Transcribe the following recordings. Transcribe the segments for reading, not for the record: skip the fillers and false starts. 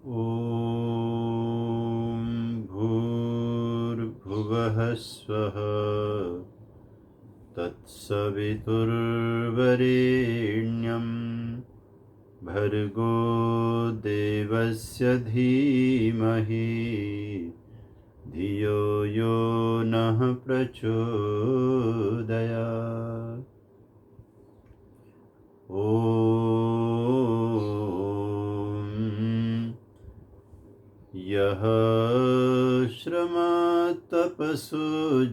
ॐ भूर्भुवः स्वः तत्सवितुर्वरेण्यं भर्गो देवस्य धीमहि धियो यो नः प्रचोदयात्। ॐ यः श्रमस्तपसो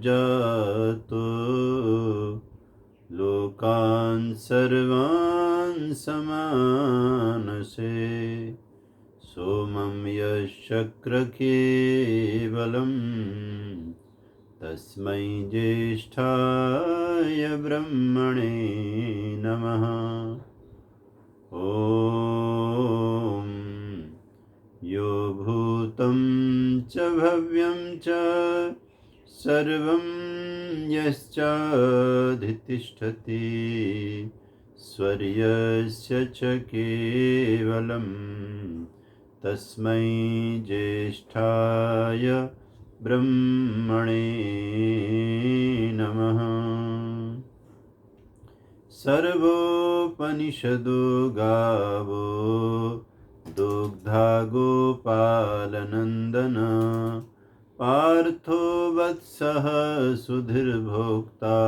जातो लोकान् सर्वान् समानसे सोमं यश्चक्र केवलं तस्मै ज्येष्ठाय ब्रह्मणे नमः। ॐ यो भूतं च भव्यं च सर्वं यश्चाधितिष्ठति स्वर्यस्य च केवलं तस्मै ज्येष्ठाय ब्रह्मणे नमः। सर्वोपनिषदो गावो दुग्धा गोपालनन्दन पार्थो वत्सः सुधीर्भोक्ता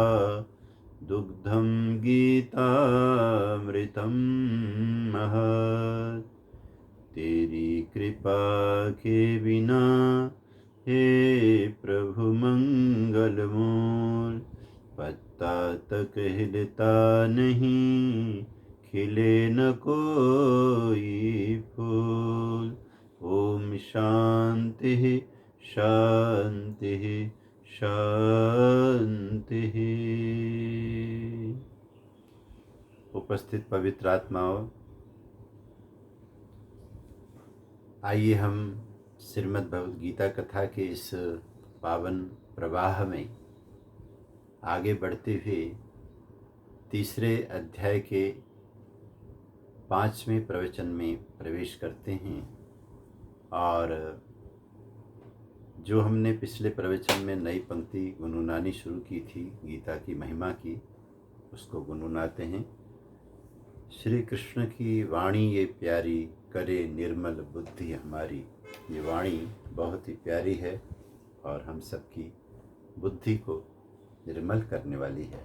दुग्धं गीतामृतं महत्। तेरी कृपा के बिना हे प्रभु मंगल मूल पत्ता तक हिलता नहीं खिले न कोई फूल। ओम शांति शांति शांति। उपस्थित पवित्र आत्माओं, आइए हम श्रीमद् भगवद गीता कथा के इस पावन प्रवाह में आगे बढ़ते हुए तीसरे अध्याय के 5वें प्रवचन में प्रवेश करते हैं। और जो हमने पिछले प्रवचन में नई पंक्ति गुनगुनानी शुरू की थी गीता की महिमा की, उसको गुनगुनाते हैं। श्री कृष्ण की वाणी ये प्यारी करे निर्मल बुद्धि हमारी। ये वाणी बहुत ही प्यारी है और हम सबकी बुद्धि को निर्मल करने वाली है।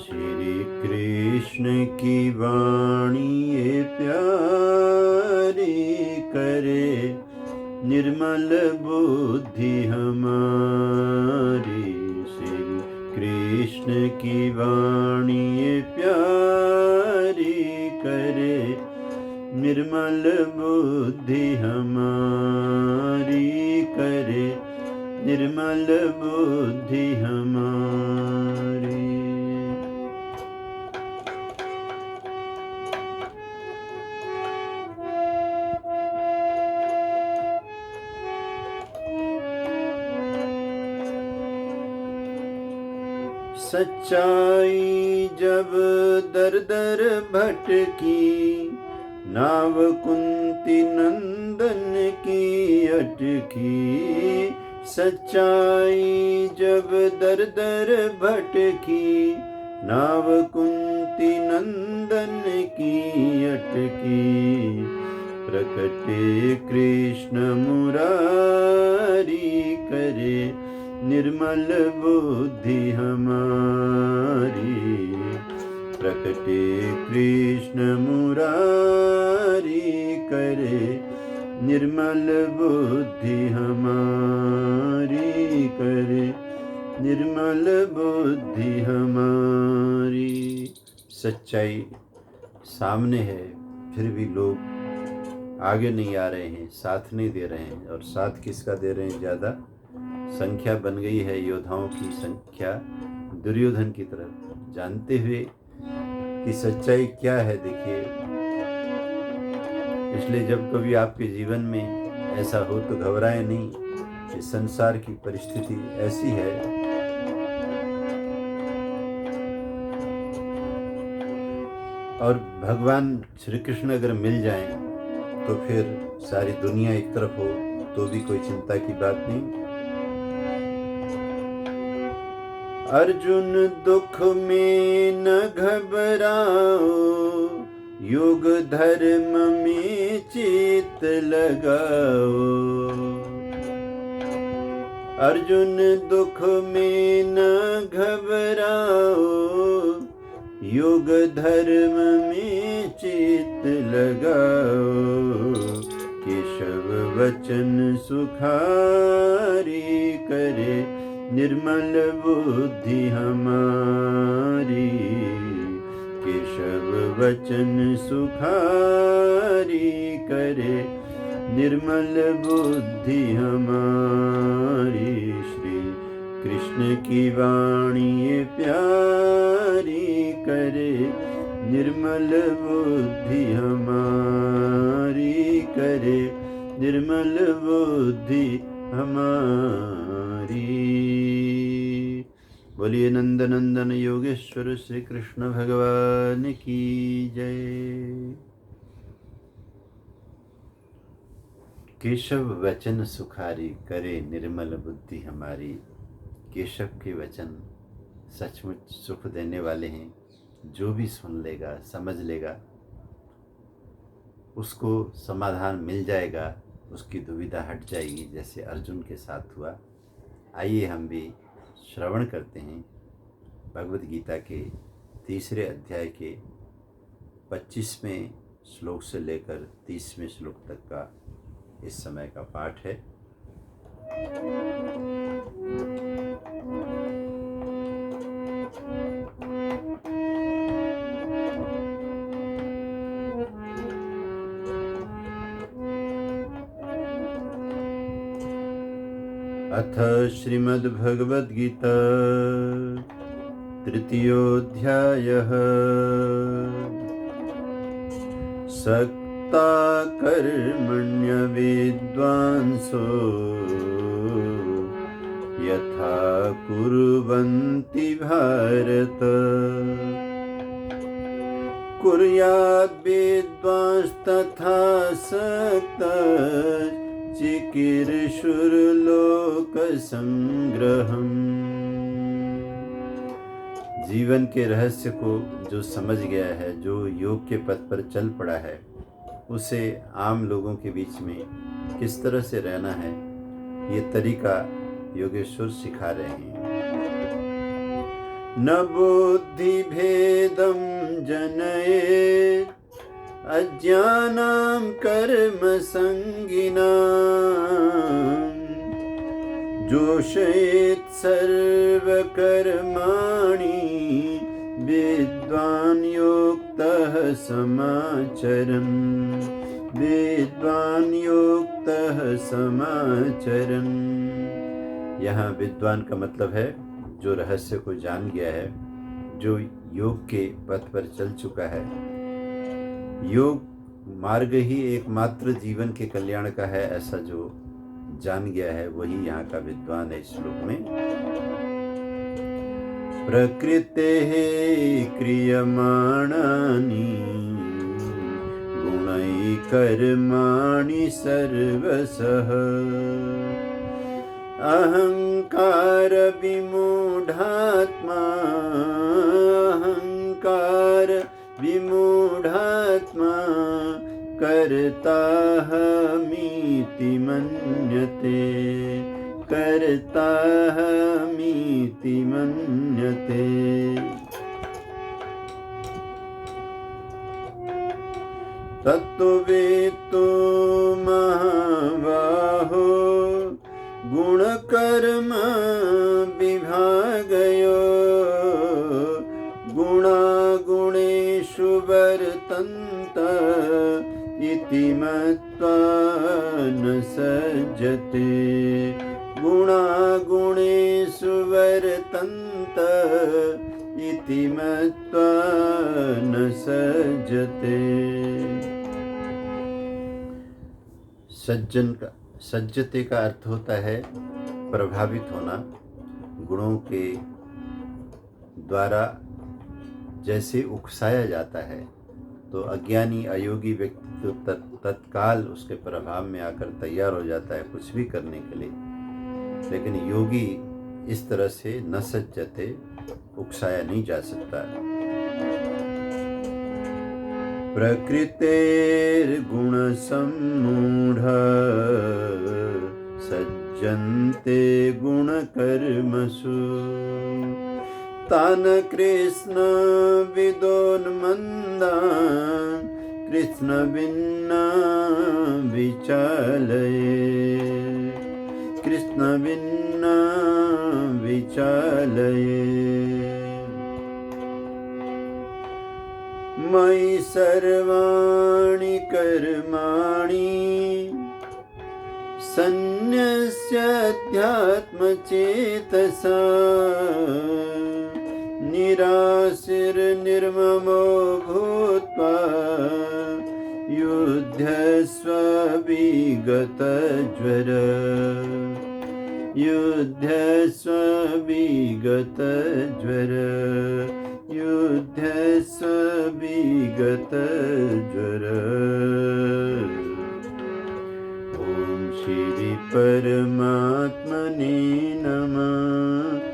श्री कृष्ण की वाणी ये प्यारी करे निर्मल बुद्धि हमारी। श्री कृष्ण की वाणी ये प्यारी करे निर्मल बुद्धि हमारी करे निर्मल बुद्धि हमारी। सच्चाई जब दर दर भटकी नाव कुंती नंदन की अटकी। सच्चाई जब दर दर भटकी नाव कुंती नंदन की अटकी। प्रकटे कृष्ण मुरारी करे निर्मल बुद्धि हमारी। प्रकटे कृष्ण मुरारी करे निर्मल बुद्धि हमारी करे निर्मल बुद्धि हमारी। सच्चाई सामने है, फिर भी लोग आगे नहीं आ रहे हैं, साथ नहीं दे रहे हैं। और साथ किसका दे रहे हैं ज़्यादा? संख्या बन गई है योद्धाओं की संख्या दुर्योधन की तरफ, जानते हुए कि सच्चाई क्या है। देखिए, इसलिए जब कभी आपके जीवन में ऐसा हो तो घबराएं नहीं कि संसार की परिस्थिति ऐसी है। और भगवान श्री कृष्ण अगर मिल जाएं तो फिर सारी दुनिया एक तरफ हो तो भी कोई चिंता की बात नहीं। अर्जुन दुख में न घबराओ, योग धर्म में चित लगाओ। अर्जुन दुख में न घबराओ, योग धर्म में चित लगाओ। केशव वचन सुखारी करे, निर्मल बुद्धि हमारी। केशव वचन सुखारी करे, निर्मल बुद्धि हमारी। श्री कृष्ण की वाणी ये प्यारी करे, निर्मल बुद्धि हमारी करे, निर्मल बुद्धि हमारी। बोलिए नंदनंदन योगेश्वर श्री कृष्ण भगवान की जय। केशव वचन सुखारी करे, निर्मल बुद्धि हमारी। केशव के वचन सचमुच सुख देने वाले हैं। जो भी सुन लेगा, समझ लेगा, उसको समाधान मिल जाएगा, उसकी दुविधा हट जाएगी, जैसे अर्जुन के साथ हुआ। आइए हम भी श्रवण करते हैं भगवद गीता के 3 अध्याय के 25वें श्लोक से लेकर 30वें श्लोक तक का इस समय का पाठ है। अथ श्रीमद्भगवद्गीता तृतीयोऽध्यायः। सक्ता कर्मण्य विद्वांसो यथा कुर्वन्ति भारत। कुर्याद् विद्वांस्तथा सक्तः चिकीर्षुर्लोक संग्रहम्। जीवन के रहस्य को जो समझ गया है, जो योग के पथ पर चल पड़ा है, उसे आम लोगों के बीच में किस तरह से रहना है, ये तरीका योगेश्वर सिखा रहे हैं। न बुद्धि भेदम जनयेत् अज्ञानां कर्म संगिनां। जोषयेत् सर्वकर्माणि विद्वान् युक्तः समाचरन्। विद्वान् युक्तः समाचरन्। यहाँ विद्वान का मतलब है जो रहस्य को जान गया है, जो योग के पथ पर चल चुका है। योग मार्ग ही एकमात्र जीवन के कल्याण का है, ऐसा जो जान गया है वही यहाँ का विद्वान है। इस श्लोक में प्रकृतेः क्रियमाणानि गुणैः कर्माणि सर्वशः। अहंकार विमूढात्मा, अहंकार विमूढात्मा कर्ताहमीति मन्यते। कर्ताहमीति मन्यते। तत्त्ववेत्तो महाबाहो गुणकर्म विभागयो। गुणागुणेषु वर्तन्त इति मत्वा न सज्जते। गुणागुणेषु वर्तन्त इति मत्वा न सज्जते। सज्जते का अर्थ होता है प्रभावित होना। गुणों के द्वारा जैसे उकसाया जाता है, तो अज्ञानी अयोगी व्यक्ति तो तत्काल उसके प्रभाव में आकर तैयार हो जाता है कुछ भी करने के लिए, लेकिन योगी इस तरह से न सज्जते, उकसाया नहीं जा सकता। प्रकृतेर्गुण सम्मूढ़ सज्जन्ते गुणकर्मसु तान कृष्ण विदोन्मन्दान् कृष्ण विन्ना विचलये, कृष्ण विन्ना विचलये। मयि सर्वाणि कर्माणि सन्न्यस्याध्यात्मचेतसा निराशीर्निर्ममो भूत्वा युध्यस्व विगतज्वर, युध्यस्व विगतज्वर, युध्यस्व विगतज्वर। ओम श्री परमात्मने नमः,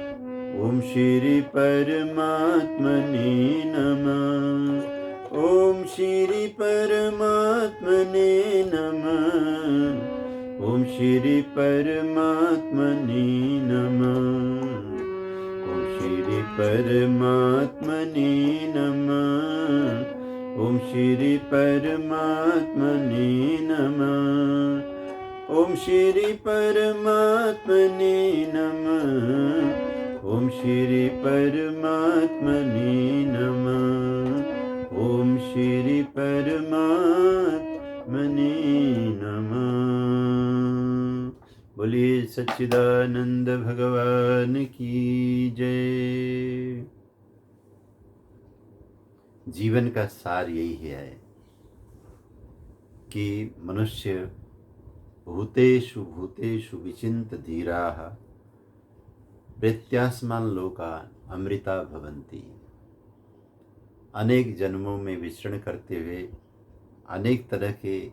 ओम श्री परमात्मने नमः, ओम श्री परमात्मने नमः, ओम श्री परमात्मने नमः, ओम श्री परमात्मने नमः, ओम श्री परमात्मने नमः, ओम श्री परमात्मने नमः, ओम श्री परमात्मने नमः, ओम श्री परमात्मने नमः। बोलिए सच्चिदानंद भगवान की जय। जीवन का सार यही है कि मनुष्य भूतेषु भूतेषु विचिन्त्य धीराः प्रेत्यास्मान् लोकान् अमृता भवन्ति। अनेक जन्मों में विचरण करते हुए, अनेक तरह के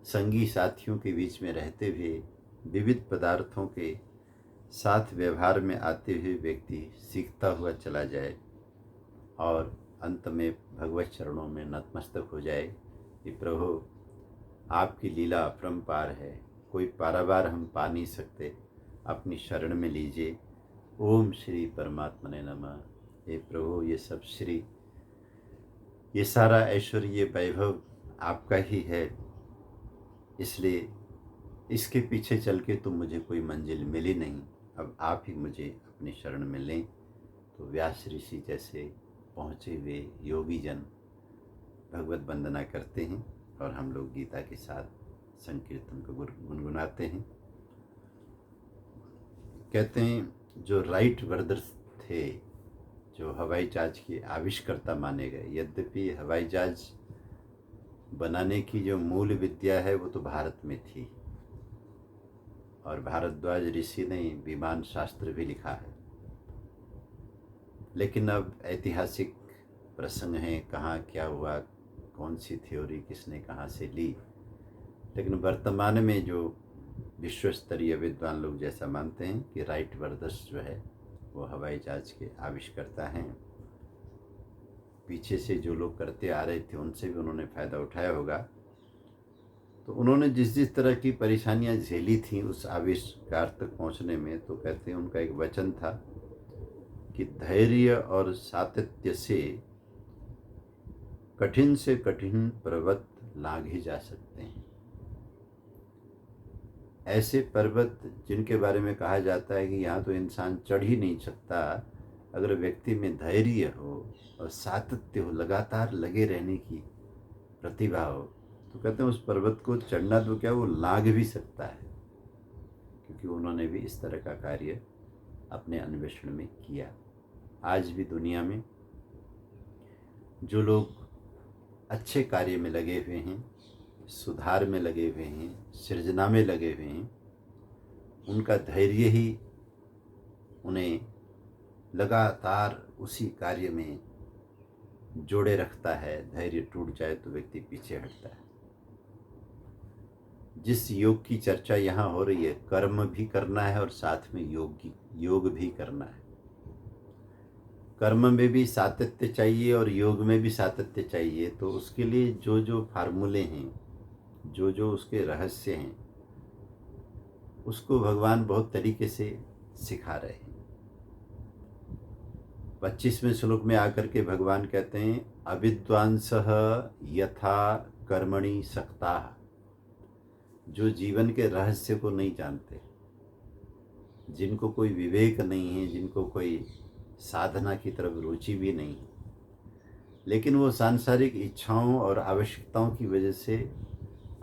संगी साथियों के बीच में रहते हुए, विविध पदार्थों के साथ व्यवहार में आते हुए व्यक्ति सीखता हुआ चला जाए और अंत में भगवत चरणों में नतमस्तक हो जाए कि प्रभु आपकी लीला अपरंपार है, कोई पारावार हम पा नहीं सकते, अपनी शरण में लीजिए। ओम श्री परमात्मने नमः। हे प्रभु, ये सब श्री, ये सारा ऐश्वर्य वैभव आपका ही है, इसलिए इसके पीछे चल के तो मुझे कोई मंजिल मिली नहीं, अब आप ही मुझे अपनी शरण में लें। तो व्यास ऋषि जैसे पहुँचे हुए योगी जन भगवत वंदना करते हैं और हम लोग गीता के साथ संकीर्तन को गुनगुनाते हैं। कहते हैं जो राइट ब्रदर्स थे, जो हवाई जहाज के आविष्कर्ता माने गए, यद्यपि हवाई जहाज बनाने की जो मूल विद्या है वो तो भारत में थी और भारद्वाज ऋषि ने विमान शास्त्र भी लिखा है, लेकिन अब ऐतिहासिक प्रसंग हैं, कहाँ क्या हुआ, कौन सी थ्योरी किसने कहाँ से ली, लेकिन वर्तमान में जो विश्व स्तरीय विद्वान लोग जैसा मानते हैं कि राइट ब्रदर्स जो है वो हवाई जहाज के आविष्कर्ता हैं। पीछे से जो लोग करते आ रहे थे उनसे भी उन्होंने फ़ायदा उठाया होगा। तो उन्होंने जिस तरह की परेशानियां झेली थी उस आविष्कार तक पहुंचने में, तो कहते हैं उनका एक वचन था कि धैर्य और सातत्य से कठिन पर्वत लांघे जा सकते हैं। ऐसे पर्वत जिनके बारे में कहा जाता है कि यहाँ तो इंसान चढ़ ही नहीं सकता, अगर व्यक्ति में धैर्य हो और सातत्य हो, लगातार लगे रहने की प्रतिभा हो, तो कहते हैं उस पर्वत को चढ़ना तो क्या वो लांघ भी सकता है, क्योंकि उन्होंने भी इस तरह का कार्य अपने अन्वेषण में किया। आज भी दुनिया में जो लोग अच्छे कार्य में लगे हुए हैं, सुधार में लगे हुए हैं, सृजना में लगे हुए हैं, उनका धैर्य ही उन्हें लगातार उसी कार्य में जोड़े रखता है। धैर्य टूट जाए तो व्यक्ति पीछे हटता है। जिस योग की चर्चा यहाँ हो रही है, कर्म भी करना है और साथ में योग भी करना है। कर्म में भी सातत्य चाहिए और योग में भी सातत्य चाहिए। तो उसके लिए जो जो फार्मूले हैं, जो जो उसके रहस्य हैं, उसको भगवान बहुत तरीके से सिखा रहे हैं। 25वें श्लोक में आकर के भगवान कहते हैं, अविद्वांसः यथा कर्मणि सक्ताः। जो जीवन के रहस्य को नहीं जानते, जिनको कोई विवेक नहीं है, जिनको कोई साधना की तरफ रुचि भी नहीं है, लेकिन वो सांसारिक इच्छाओं और आवश्यकताओं की वजह से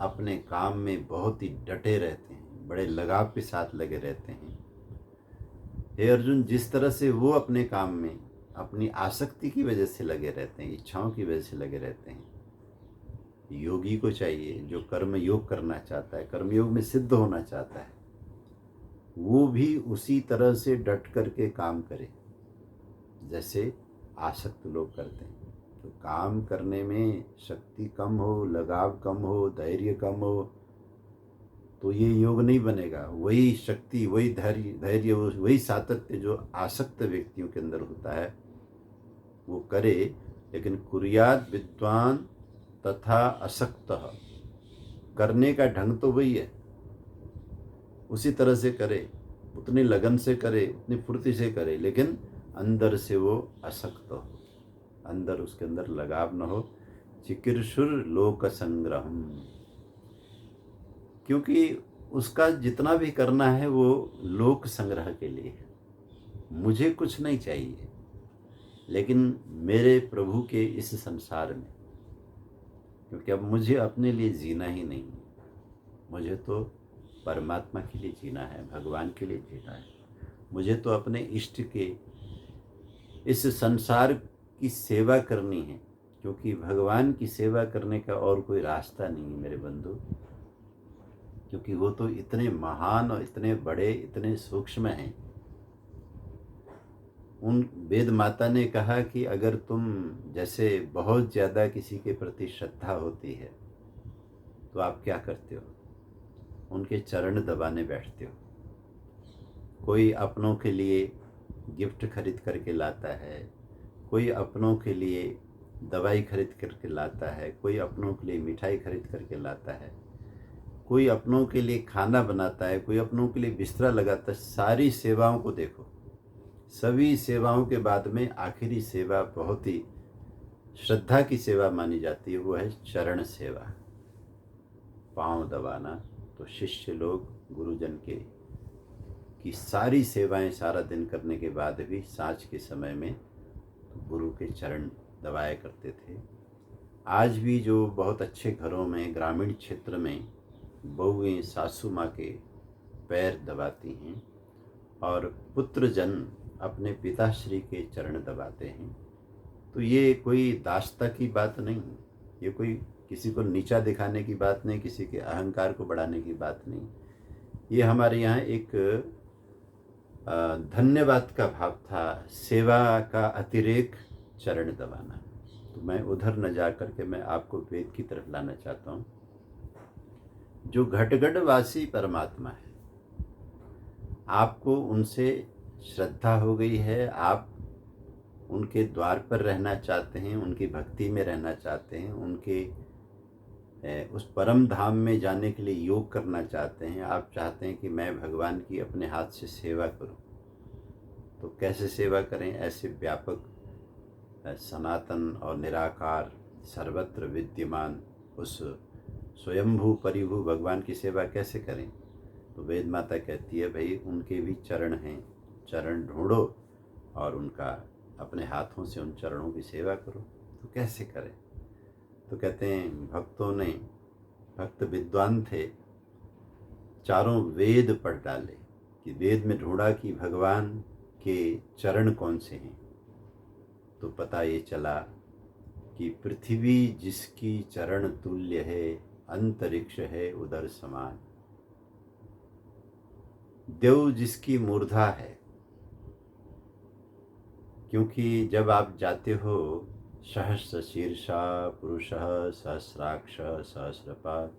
अपने काम में बहुत ही डटे रहते हैं, बड़े लगाव के साथ लगे रहते हैं। हे अर्जुन, जिस तरह से वो अपने काम में अपनी आसक्ति की वजह से लगे रहते हैं, इच्छाओं की वजह से लगे रहते हैं, योगी को चाहिए, जो कर्म योग करना चाहता है, कर्म योग में सिद्ध होना चाहता है, वो भी उसी तरह से डट करके काम करे जैसे आसक्त लोग करते हैं। तो काम करने में शक्ति कम हो, लगाव कम हो, धैर्य कम हो, तो ये योग नहीं बनेगा। वही शक्ति, वही धैर्य, वही सातत्य जो आसक्त व्यक्तियों के अंदर होता है वो करे। लेकिन कुर्यात विद्वान तथा असक्तः, करने का ढंग तो वही है, उसी तरह से करे, उतनी लगन से करे, उतनी फुर्ती से करे, लेकिन अंदर से वो असक्त हो, अंदर उसके अंदर लगाव न हो। चिकीर्षुर लोक संग्रहम, क्योंकि उसका जितना भी करना है वो लोक संग्रह के लिए है। मुझे कुछ नहीं चाहिए, लेकिन मेरे प्रभु के इस संसार में, क्योंकि अब मुझे अपने लिए जीना ही नहीं है, मुझे तो परमात्मा के लिए जीना है, भगवान के लिए जीना है। मुझे तो अपने इष्ट के इस संसार की सेवा करनी है, क्योंकि भगवान की सेवा करने का और कोई रास्ता नहीं है मेरे बंधु, क्योंकि वो तो इतने महान और इतने बड़े, इतने सूक्ष्म हैं। उन वेद माता ने कहा कि अगर तुम जैसे बहुत ज़्यादा किसी के प्रति श्रद्धा होती है तो आप क्या करते हो, उनके चरण दबाने बैठते हो। कोई अपनों के लिए गिफ्ट खरीद करके लाता है, कोई अपनों के लिए दवाई खरीद करके लाता है, कोई अपनों के लिए मिठाई खरीद करके लाता है, कोई अपनों के लिए खाना बनाता है, कोई अपनों के लिए बिस्तरा लगाता है। सारी सेवाओं को देखो, सभी सेवाओं के बाद में आखिरी सेवा बहुत ही श्रद्धा की सेवा मानी जाती है, वो है चरण सेवा, पांव दबाना। तो शिष्य लोग गुरुजन के की सारी सेवाएं सारा दिन करने के बाद भी सांझ के समय में गुरु के चरण दबाया करते थे। आज भी जो बहुत अच्छे घरों में, ग्रामीण क्षेत्र में बहुएं सासू माँ के पैर दबाती हैं और पुत्रजन अपने पिताश्री के चरण दबाते हैं, तो ये कोई दास्ता की बात नहीं, ये कोई किसी को नीचा दिखाने की बात नहीं, किसी के अहंकार को बढ़ाने की बात नहीं। ये हमारे यहाँ एक धन्यवाद का भाव था, सेवा का अतिरेक चरण दबाना। तो मैं उधर न जा कर के मैं आपको वेद की तरफ लाना चाहता हूँ। जो घटघटवासी परमात्मा है, आपको उनसे श्रद्धा हो गई है, आप उनके द्वार पर रहना चाहते हैं, उनकी भक्ति में रहना चाहते हैं, उनके उस परम धाम में जाने के लिए योग करना चाहते हैं। आप चाहते हैं कि मैं भगवान की अपने हाथ से सेवा करूं। तो कैसे सेवा करें? ऐसे व्यापक, सनातन और निराकार, सर्वत्र विद्यमान उस स्वयंभू परिभू भगवान की सेवा कैसे करें? तो वेद माता कहती है, भाई उनके भी चरण हैं, चरण ढूंढो और उनका अपने हाथों से उन चरणों की सेवा करो। तो कैसे करें? तो कहते हैं भक्त विद्वान थे, चारों वेद पढ़ डाले, कि वेद में ढूंढा कि भगवान के चरण कौन से हैं। तो पता ये चला कि पृथ्वी जिसकी चरण तुल्य है, अंतरिक्ष है उदर समान, देव जिसकी मूर्धा है। क्योंकि जब आप जाते हो सहस्र शीर्षा पुरुषः सहस्राक्षः सहस्रपात्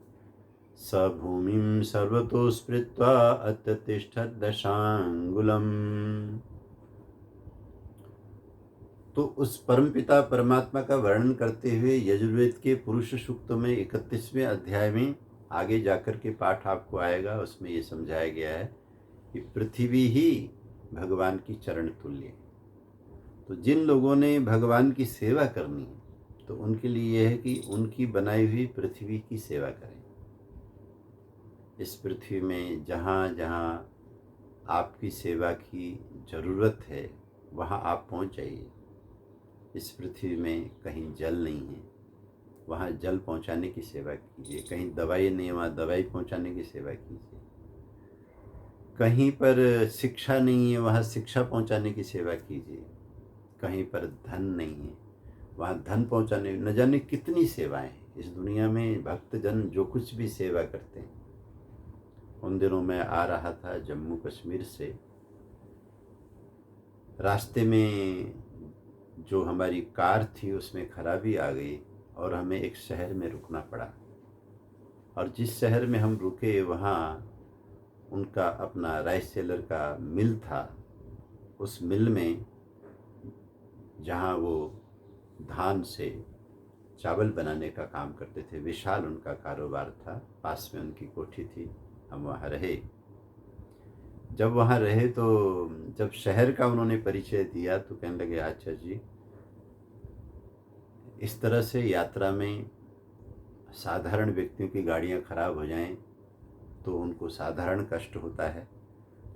स भूमिं सर्वतो स्मृत्वा अत्यतिष्ठत् दशांगुलम्। तो उस परमपिता परमात्मा का वर्णन करते हुए यजुर्वेद के पुरुष सूक्त में 31वें अध्याय में आगे जाकर के पाठ आपको आएगा, उसमें ये समझाया गया है कि पृथ्वी ही भगवान की चरण तुल्य है। तो जिन लोगों ने भगवान की सेवा करनी है तो उनके लिए यह है कि उनकी बनाई हुई पृथ्वी की सेवा करें। इस पृथ्वी में जहाँ जहाँ आपकी सेवा की ज़रूरत है वहाँ आप पहुँच जाइए। इस पृथ्वी में कहीं जल नहीं है, वहाँ जल पहुँचाने की सेवा कीजिए। कहीं दवाई नहीं है, वहाँ दवाई पहुँचाने की सेवा कीजिए। कहीं पर शिक्षा नहीं है, वहाँ शिक्षा पहुँचाने की सेवा कीजिए। कहीं पर धन नहीं है, वहाँ धन पहुँचाने, न जाने कितनी सेवाएं हैं इस दुनिया में। भक्तजन जो कुछ भी सेवा करते हैं। उन दिनों मैं आ रहा था जम्मू कश्मीर से, रास्ते में जो हमारी कार थी उसमें खराबी आ गई और हमें एक शहर में रुकना पड़ा। और जिस शहर में हम रुके वहाँ उनका अपना राइस सेलर का मिल था। उस मिल में जहाँ वो धान से चावल बनाने का काम करते थे, विशाल उनका कारोबार था, पास में उनकी कोठी थी। हम वहाँ रहे। जब वहाँ रहे तो जब शहर का उन्होंने परिचय दिया तो कहने लगे, अच्छा जी, इस तरह से यात्रा में साधारण व्यक्तियों की गाड़ियाँ खराब हो जाएं तो उनको साधारण कष्ट होता है,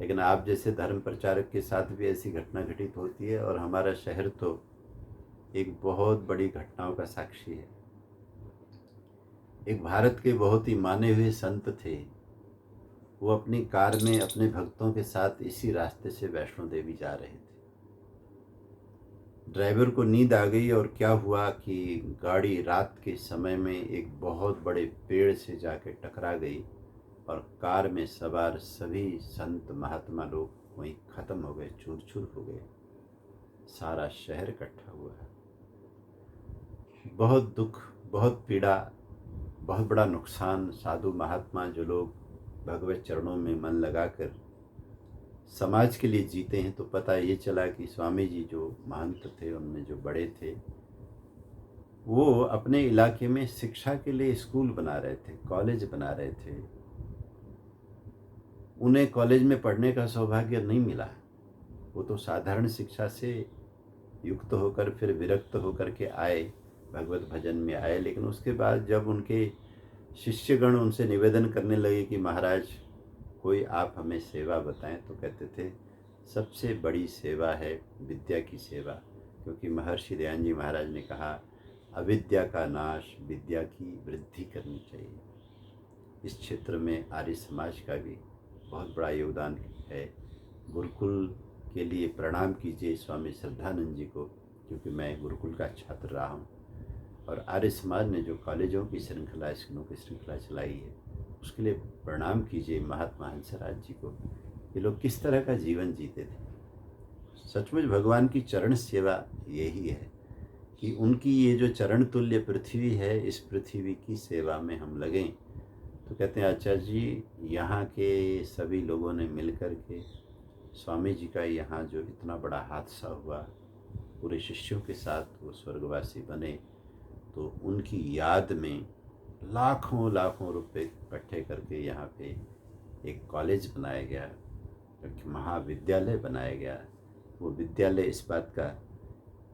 लेकिन आप जैसे धर्म प्रचारक के साथ भी ऐसी घटना घटित होती है। और हमारा शहर तो एक बहुत बड़ी घटनाओं का साक्षी है। एक भारत के बहुत ही माने हुए संत थे, वो अपनी कार में अपने भक्तों के साथ इसी रास्ते से वैष्णो देवी जा रहे थे। ड्राइवर को नींद आ गई और क्या हुआ कि गाड़ी रात के समय में एक बहुत बड़े पेड़ से जाके टकरा गई और कार में सवार सभी संत महात्मा लोग वहीं ख़त्म हो गए, चूर चूर हो गए। सारा शहर इकट्ठा हुआ है। बहुत दुख, बहुत पीड़ा, बहुत बड़ा नुकसान। साधु महात्मा जो लोग भगवत चरणों में मन लगाकर समाज के लिए जीते हैं, तो पता ये चला कि स्वामी जी जो महंत थे, उनमें जो बड़े थे, वो अपने इलाके में शिक्षा के लिए स्कूल बना रहे थे, कॉलेज बना रहे थे। उन्हें कॉलेज में पढ़ने का सौभाग्य नहीं मिला। वो तो साधारण शिक्षा से युक्त होकर फिर विरक्त होकर के आए, भगवत भजन में आए। लेकिन उसके बाद जब उनके शिष्यगण उनसे निवेदन करने लगे कि महाराज कोई आप हमें सेवा बताएं, तो कहते थे सबसे बड़ी सेवा है विद्या की सेवा। क्योंकि महर्षि दयान जी महाराज ने कहा, अविद्या का नाश, विद्या की वृद्धि करनी चाहिए। इस क्षेत्र में आर्य समाज का भी बहुत बड़ा योगदान है। गुरुकुल के लिए प्रणाम कीजिए स्वामी श्रद्धानंद जी को, क्योंकि मैं गुरुकुल का छात्र रहा हूँ। और आर्य समाज ने जो कॉलेजों की श्रृंखला, स्कूलों की श्रृंखला चलाई है, उसके लिए प्रणाम कीजिए महात्मा हंसराज जी को। ये लोग किस तरह का जीवन जीते थे। सचमुच भगवान की चरण सेवा यही है कि उनकी ये जो चरण तुल्य पृथ्वी है, इस पृथ्वी की सेवा में हम लगें। तो कहते हैं आचार्य जी, यहाँ के सभी लोगों ने मिलकर के स्वामी जी का यहाँ जो इतना बड़ा हादसा हुआ, पूरे शिष्यों के साथ वो स्वर्गवासी बने, तो उनकी याद में लाखों लाखों रुपए इकट्ठे करके यहाँ पे एक कॉलेज बनाया गया, एक महाविद्यालय बनाया गया। वो विद्यालय इस बात का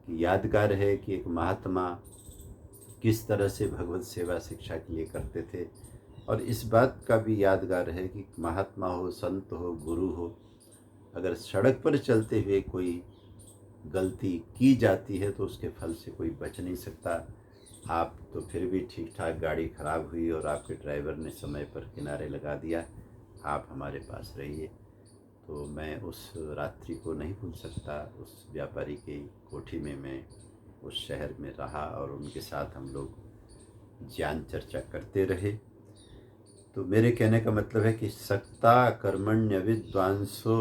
कि यादगार है कि एक महात्मा किस तरह से भगवत सेवा शिक्षा के लिए करते थे। और इस बात का भी यादगार है कि महात्मा हो, संत हो, गुरु हो, अगर सड़क पर चलते हुए कोई गलती की जाती है तो उसके फल से कोई बच नहीं सकता। आप तो फिर भी ठीक ठाक, गाड़ी ख़राब हुई और आपके ड्राइवर ने समय पर किनारे लगा दिया, आप हमारे पास रहिए। तो मैं उस रात्रि को नहीं भूल सकता। उस व्यापारी की कोठी में मैं उस शहर में रहा और उनके साथ हम लोग ज्ञान चर्चा करते रहे। तो मेरे कहने का मतलब है कि सक्ता कर्मण्य विद्वांसो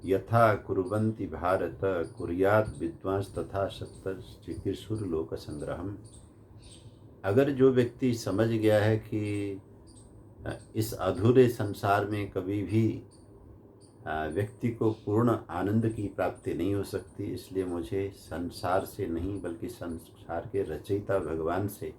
यथा कुर्वन्ति भारत कुर्यात् विद्वांस तथा सत्तर चिकीर्षुर लोक संग्रहम। अगर जो व्यक्ति समझ गया है कि इस अधूरे संसार में कभी भी व्यक्ति को पूर्ण आनंद की प्राप्ति नहीं हो सकती, इसलिए मुझे संसार से नहीं बल्कि संसार के रचयिता भगवान से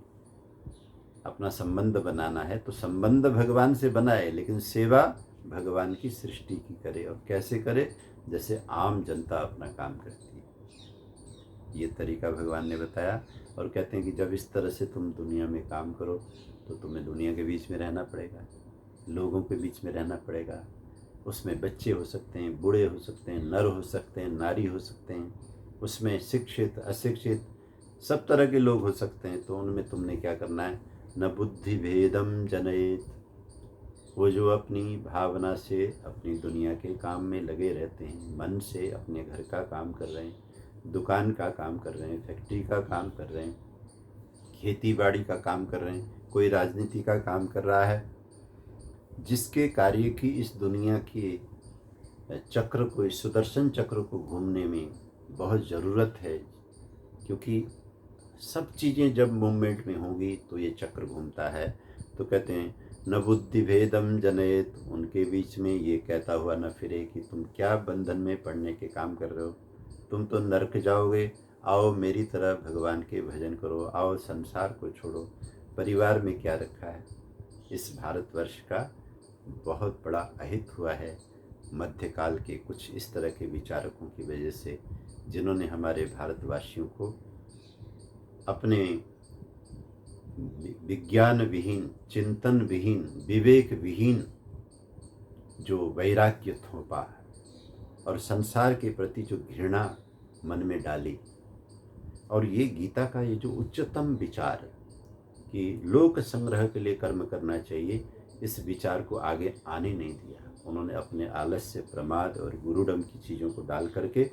अपना संबंध बनाना है, तो संबंध भगवान से बनाए, लेकिन सेवा भगवान की सृष्टि की करे। और कैसे करे? जैसे आम जनता अपना काम करती है, ये तरीका भगवान ने बताया। और कहते हैं कि जब इस तरह से तुम दुनिया में काम करो तो तुम्हें दुनिया के बीच में रहना पड़ेगा, लोगों के बीच में रहना पड़ेगा। उसमें बच्चे हो सकते हैं, बूढ़े हो सकते हैं, नर हो सकते हैं, नारी हो सकते हैं, उसमें शिक्षित अशिक्षित सब तरह के लोग हो सकते हैं। तो उनमें तुमने क्या करना है? न बुद्धि भेदम जनयेत। वो जो अपनी भावना से अपनी दुनिया के काम में लगे रहते हैं, मन से अपने घर का काम कर रहे हैं, दुकान का काम कर रहे हैं, फैक्ट्री का काम कर रहे हैं, खेती बाड़ी का काम कर रहे हैं, कोई राजनीति का काम कर रहा है, जिसके कार्य की इस दुनिया के चक्र को, इस सुदर्शन चक्र को घूमने में बहुत ज़रूरत है, क्योंकि सब चीज़ें जब मूवमेंट में होंगी तो ये चक्र घूमता है। तो कहते हैं न बुद्धि भेदम जनयेत, उनके बीच में ये कहता हुआ न फिरे कि तुम क्या बंधन में पड़ने के काम कर रहे हो, तुम तो नरक जाओगे, आओ मेरी तरह भगवान के भजन करो, आओ संसार को छोड़ो। परिवार में क्या रखा है? इस भारतवर्ष का बहुत बड़ा अहित हुआ है मध्यकाल के कुछ इस तरह के विचारकों की वजह से, जिन्होंने हमारे भारतवासियों को अपने विज्ञान विहीन, चिंतन विहीन, विवेक विहीन जो वैराग्य थोपा और संसार के प्रति जो घृणा मन में डाली, और ये गीता का ये जो उच्चतम विचार कि लोक संग्रह के लिए कर्म करना चाहिए, इस विचार को आगे आने नहीं दिया। उन्होंने अपने आलस्य, प्रमाद और गुरुडम की चीज़ों को डाल करके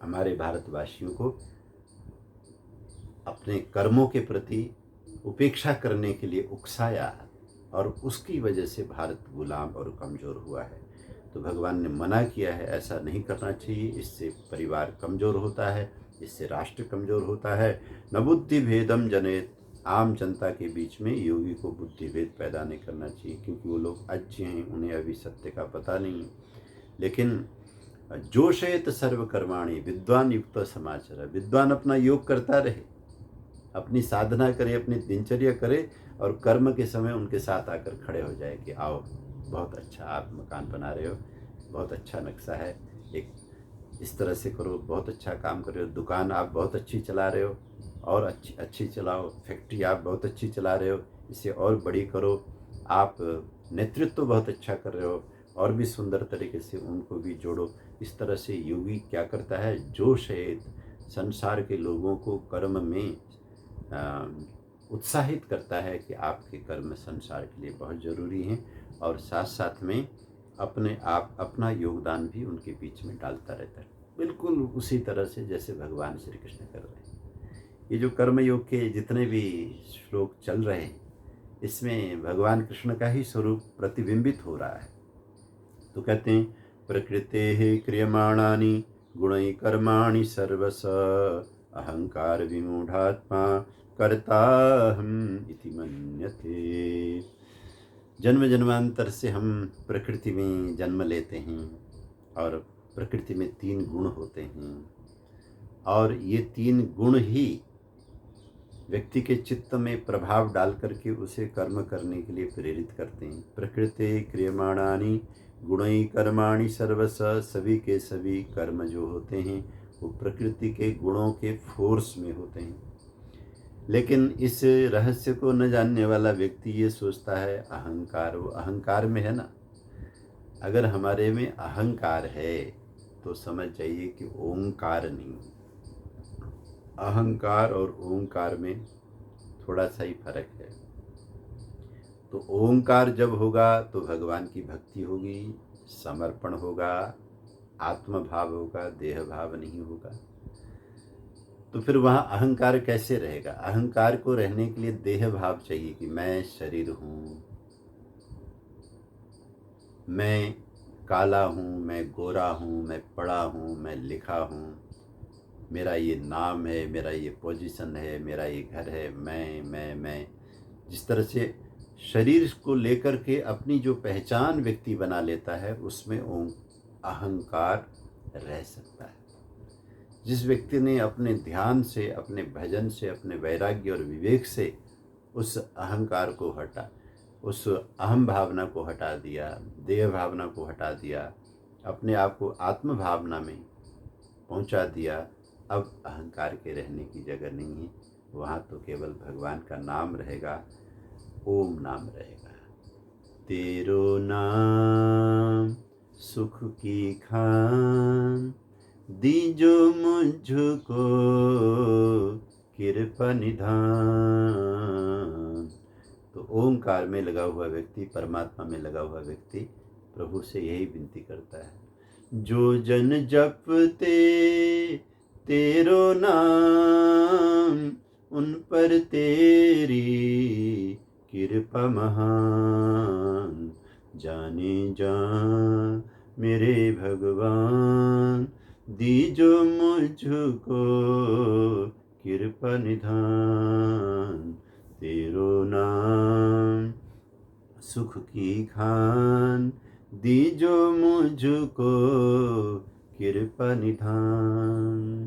हमारे भारतवासियों को अपने कर्मों के प्रति उपेक्षा करने के लिए उकसाया, और उसकी वजह से भारत गुलाम और कमज़ोर हुआ है। तो भगवान ने मना किया है, ऐसा नहीं करना चाहिए, इससे परिवार कमज़ोर होता है, इससे राष्ट्र कमज़ोर होता है। न बुद्धि भेदम जनेत, आम जनता के बीच में योगी को बुद्धि भेद पैदा नहीं करना चाहिए, क्योंकि वो लोग अच्छे हैं, उन्हें अभी सत्य का पता नहीं है। लेकिन जोशेत सर्वकर्माणि विद्वान युक्त समाचार, विद्वान अपना योग करता रहे, अपनी साधना करे, अपनी दिनचर्या करे, और कर्म के समय उनके साथ आकर खड़े हो जाए कि आओ, बहुत अच्छा आप मकान बना रहे हो, बहुत अच्छा नक्शा है, एक इस तरह से करो, बहुत अच्छा काम कर रहे हो, दुकान आप बहुत अच्छी चला रहे हो और अच्छी चलाओ, फैक्ट्री आप बहुत अच्छी चला रहे हो, इसे और बड़ी करो, आप नेतृत्व बहुत अच्छा कर रहे हो, और भी सुंदर तरीके से उनको भी जोड़ो। इस तरह से योगी क्या करता है? जोश है, संसार के लोगों को कर्म में उत्साहित करता है कि आपके कर्म संसार के लिए बहुत ज़रूरी हैं, और साथ साथ में अपने आप अपना योगदान भी उनके बीच में डालता रहता है, बिल्कुल उसी तरह से जैसे भगवान श्री कृष्ण कर रहे हैं। ये जो कर्म योग के जितने भी श्लोक चल रहे हैं, इसमें भगवान कृष्ण का ही स्वरूप प्रतिबिंबित हो रहा है। तो कहते हैं प्रकृते क्रियमाणानि गुणै कर्माणि सर्वश अहंकार विमूढ़ात्मा कर्ताहम् इति मन्यते। जन्म जन्मांतर से हम प्रकृति में जन्म लेते हैं, और प्रकृति में 3 गुण होते हैं, और ये 3 गुण ही व्यक्ति के चित्त में प्रभाव डाल करके उसे कर्म करने के लिए प्रेरित करते हैं। प्रकृति क्रियमाणानि गुणै कर्माणि सर्वश, सभी के सभी कर्म जो होते हैं वो प्रकृति के गुणों के फोर्स में होते हैं। लेकिन इस रहस्य को न जानने वाला व्यक्ति ये सोचता है अहंकार, वो अहंकार में है ना। अगर हमारे में अहंकार है तो समझ जाइए कि ओंकार नहीं। अहंकार और ओंकार में थोड़ा सा ही फर्क है। तो ओंकार जब होगा तो भगवान की भक्ति होगी, समर्पण होगा, आत्मभाव होगा, देह भाव नहीं होगा। तो फिर वहाँ अहंकार कैसे रहेगा? अहंकार को रहने के लिए देह भाव चाहिए कि मैं शरीर हूँ, मैं काला हूँ, मैं गोरा हूँ, मैं पढ़ा हूँ, मैं लिखा हूँ, मेरा ये नाम है, मेरा ये पोजीशन है, मेरा ये घर है, मैं जिस तरह से शरीर को लेकर के अपनी जो पहचान व्यक्ति बना लेता है, उसमें अहंकार रह सकता है। जिस व्यक्ति ने अपने ध्यान से, अपने भजन से, अपने वैराग्य और विवेक से उस अहंकार को उस अहम भावना को हटा दिया, देह भावना को हटा दिया, अपने आप को आत्म भावना में पहुंचा दिया, अब अहंकार के रहने की जगह नहीं है। वहाँ तो केवल भगवान का नाम रहेगा, ओम नाम रहेगा। तेरो नाम सुख की खान, दीजो मुझको कृपा निधान। तो ओंकार में लगा हुआ व्यक्ति, परमात्मा में लगा हुआ व्यक्ति प्रभु से यही विनती करता है, जो जन जपते तेरो नाम, उन पर तेरी कृपा महान। जाने जा मेरे भगवान, दीजो मुझको कृपा निधान। तेरो नाम सुख की खान, दीजो मुझको कृपा निधान।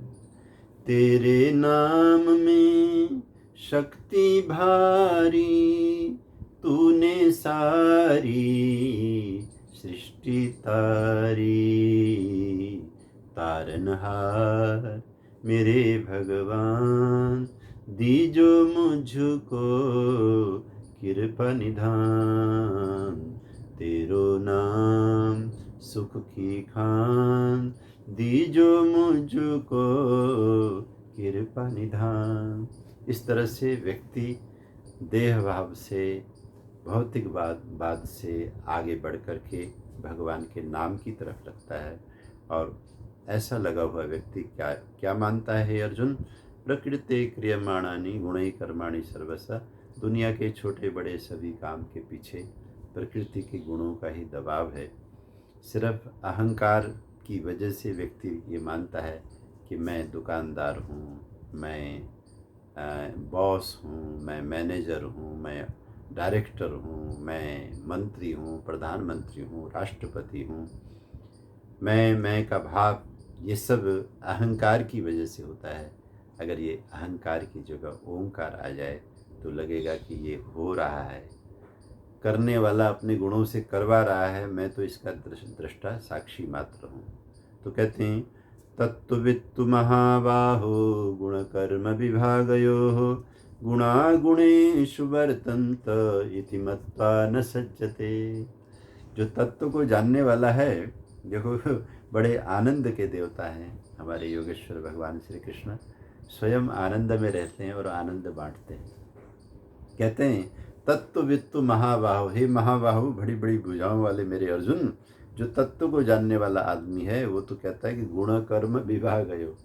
तेरे नाम में शक्ति भारी, तूने सारी सृष्टि तारी। तारनहार मेरे भगवान, दीजो मुझको कृपा निधान। तेरो नाम सुख की खान, दीजो मुझको कृपा निधान। इस तरह से व्यक्ति देह भाव से, भौतिकवाद से आगे बढ़ कर के भगवान के नाम की तरफ लगता है। और ऐसा लगा हुआ व्यक्ति क्या मानता है अर्जुन? प्रकृति क्रियमाणानि गुणैः कर्माणि सर्वशः। दुनिया के छोटे बड़े सभी काम के पीछे प्रकृति के गुणों का ही दबाव है। सिर्फ अहंकार की वजह से व्यक्ति ये मानता है कि मैं दुकानदार हूँ, मैं बॉस हूँ, मैं मैनेजर हूँ, मैं डायरेक्टर हूँ, मैं मंत्री हूँ, प्रधानमंत्री हूँ, राष्ट्रपति हूँ। मैं का भाव ये सब अहंकार की वजह से होता है। अगर ये अहंकार की जगह ओंकार आ जाए तो लगेगा कि ये हो रहा है, करने वाला अपने गुणों से करवा रहा है, मैं तो इसका दृष्टा साक्षी मात्र हूँ। तो कहते हैं तत्त्ववित्तु महाबाहो गुण कर्म विभागयोः, गुणा गुणेषु वर्तन्त इति मत्वा न सज्जते। जो तत्व को जानने वाला है, देखो बड़े आनंद के देवता हैं हमारे योगेश्वर भगवान श्री कृष्ण। स्वयं आनंद में रहते हैं और आनंद बांटते हैं। कहते हैं तत्त्ववित्तु महाबाहो, हे महाबाहो, बड़ी बड़ी भुजाओं वाले मेरे अर्जुन, जो तत्व को जानने वाला आदमी है वो तो कहता है कि गुण कर्म विभागयो।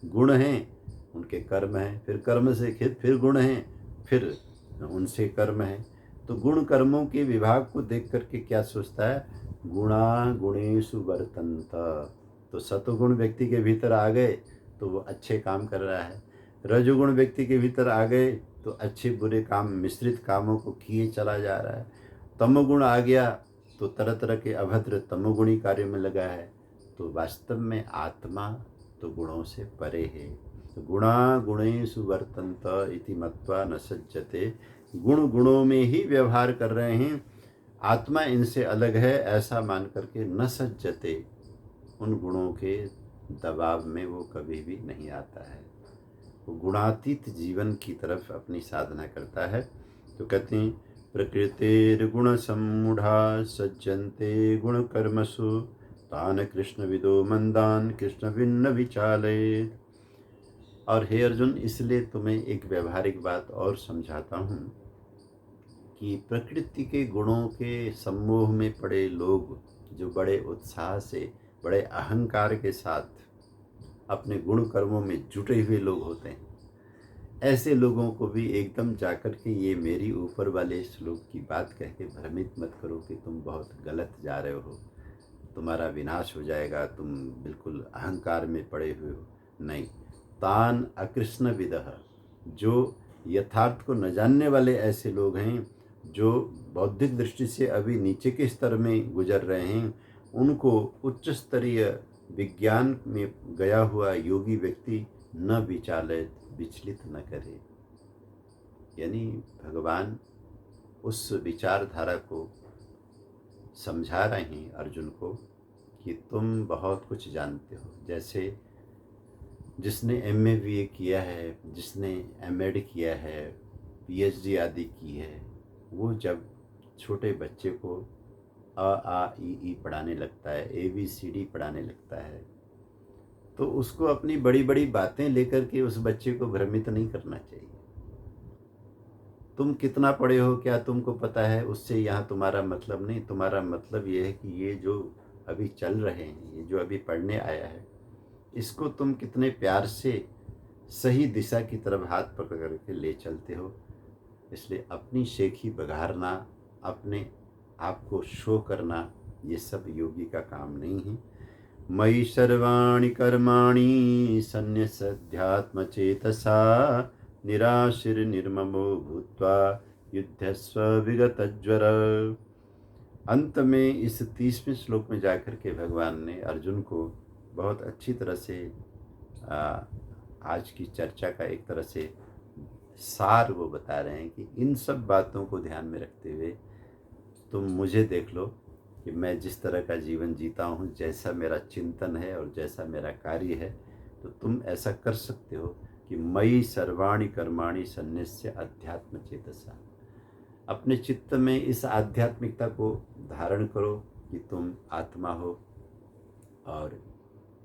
गुण हैं, उनके कर्म हैं, फिर कर्म से फिर गुण हैं, फिर उनसे कर्म हैं। तो गुण कर्मों के विभाग को देख करके क्या सोचता है? गुणा गुणेषु वर्तन्त। तो सतोगुण व्यक्ति के भीतर आ गए तो वो अच्छे काम कर रहा है, रजोगुण व्यक्ति के भीतर आ गए तो अच्छे बुरे काम, मिश्रित कामों को किए चला जा रहा है। तमोगुण आ गया तो तरह तरह के अभद्र तमोगुणी कार्य में लगा है। तो वास्तव में आत्मा तो गुणों से परे है। तो गुणा गुणेषु वर्तन्त इति मत्वा न सज्जते। गुण गुणों में ही व्यवहार कर रहे हैं, आत्मा इनसे अलग है ऐसा मान करके न सज्जते, उन गुणों के दबाव में वो कभी भी नहीं आता है। वो गुणातीत जीवन की तरफ अपनी साधना करता है। तो कहते हैं प्रकृतिर्गुण सम्मूढ़ा सज्जन्ते गुण कर्मसु, तान कृष्ण विदो मंदान कृष्ण भिन्न विचालयेत्। और हे अर्जुन, इसलिए तुम्हें एक व्यवहारिक बात और समझाता हूँ कि प्रकृति के गुणों के सम्मोह में पड़े लोग, जो बड़े उत्साह से, बड़े अहंकार के साथ अपने गुण कर्मों में जुटे हुए लोग होते हैं, ऐसे लोगों को भी एकदम जाकर के ये मेरी ऊपर वाले श्लोक की बात कह के भ्रमित मत करो कि तुम बहुत गलत जा रहे हो, तुम्हारा विनाश हो जाएगा, तुम बिल्कुल अहंकार में पड़े हुए हो। नहीं, तान अकृष्ण विदः, जो यथार्थ को न जानने वाले ऐसे लोग हैं, जो बौद्धिक दृष्टि से अभी नीचे के स्तर में गुजर रहे हैं, उनको उच्च स्तरीय विज्ञान में गया हुआ योगी व्यक्ति न विचालित विचलित न करे। यानी भगवान उस विचारधारा को समझा रहे हैं अर्जुन को कि तुम बहुत कुछ जानते हो। जैसे जिसने MA BA किया है, जिसने MEd किया है, PhD आदि की है, वो जब छोटे बच्चे को अ आ इ ई पढ़ाने लगता है, ABCD पढ़ाने लगता है, तो उसको अपनी बड़ी बड़ी बातें लेकर के उस बच्चे को भ्रमित नहीं करना चाहिए। तुम कितना पढ़े हो, क्या तुमको पता है, उससे यहाँ तुम्हारा मतलब नहीं। तुम्हारा मतलब ये है कि ये जो अभी चल रहे हैं, ये जो अभी पढ़ने आया है, इसको तुम कितने प्यार से सही दिशा की तरफ हाथ पकड़ करके ले चलते हो। इसलिए अपनी शेखी बघारना, अपने आप को शो करना, ये सब योगी का काम नहीं है। मयि सर्वाणि कर्माणि सन्न्यस्याध्यात्म चेतसा निराशिर्निर्ममो भूत्वा युध्यस्व विगतज्वर। अंत में इस 30वें श्लोक में जाकर के भगवान ने अर्जुन को बहुत अच्छी तरह से आज की चर्चा का एक तरह से सार वो बता रहे हैं कि इन सब बातों को ध्यान में रखते हुए तुम मुझे देख लो कि मैं जिस तरह का जीवन जीता हूँ, जैसा मेरा चिंतन है और जैसा मेरा कार्य है, तो तुम ऐसा कर सकते हो कि मयि सर्वाणि कर्माणि सन्न्यस्य अध्यात्म चेतसा। अपने चित्त में इस आध्यात्मिकता को धारण करो कि तुम आत्मा हो और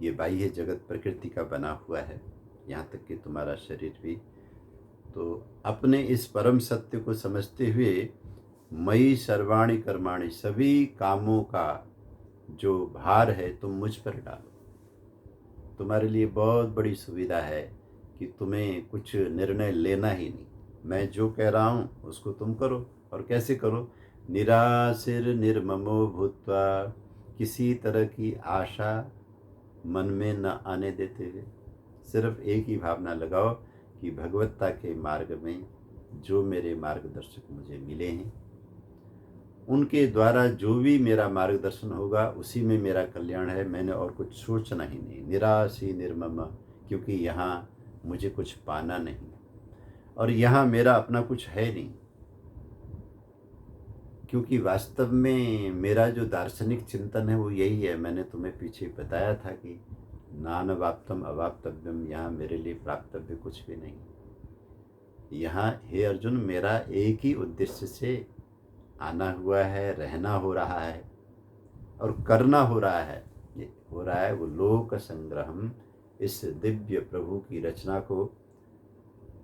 ये बाह्य जगत प्रकृति का बना हुआ है, यहाँ तक कि तुम्हारा शरीर भी। तो अपने इस परम सत्य को समझते हुए मयि सर्वाणि कर्माणि, सभी कामों का जो भार है तुम मुझ पर डालो। तुम्हारे लिए बहुत बड़ी सुविधा है कि तुम्हें कुछ निर्णय लेना ही नहीं। मैं जो कह रहा हूँ उसको तुम करो। और कैसे करो? निराशिर निर्ममो भूत्वा, किसी तरह की आशा मन में न आने देते हुए सिर्फ एक ही भावना लगाओ कि भगवत्ता के मार्ग में जो मेरे मार्गदर्शक मुझे मिले हैं, उनके द्वारा जो भी मेरा मार्गदर्शन होगा उसी में मेरा कल्याण है। मैंने और कुछ सोचना ही नहीं। निराशी निर्मम, क्योंकि यहाँ मुझे कुछ पाना नहीं और यहाँ मेरा अपना कुछ है नहीं। क्योंकि वास्तव में मेरा जो दार्शनिक चिंतन है वो यही है। मैंने तुम्हें पीछे बताया था कि नानवाप्तम अवाप्तव्यम, यहाँ मेरे लिए प्राप्तव्य कुछ भी नहीं। यहाँ हे अर्जुन, मेरा एक ही उद्देश्य से आना हुआ है, रहना हो रहा है और करना हो रहा है। ये हो रहा है वो लोक संग्रहम, इस दिव्य प्रभु की रचना को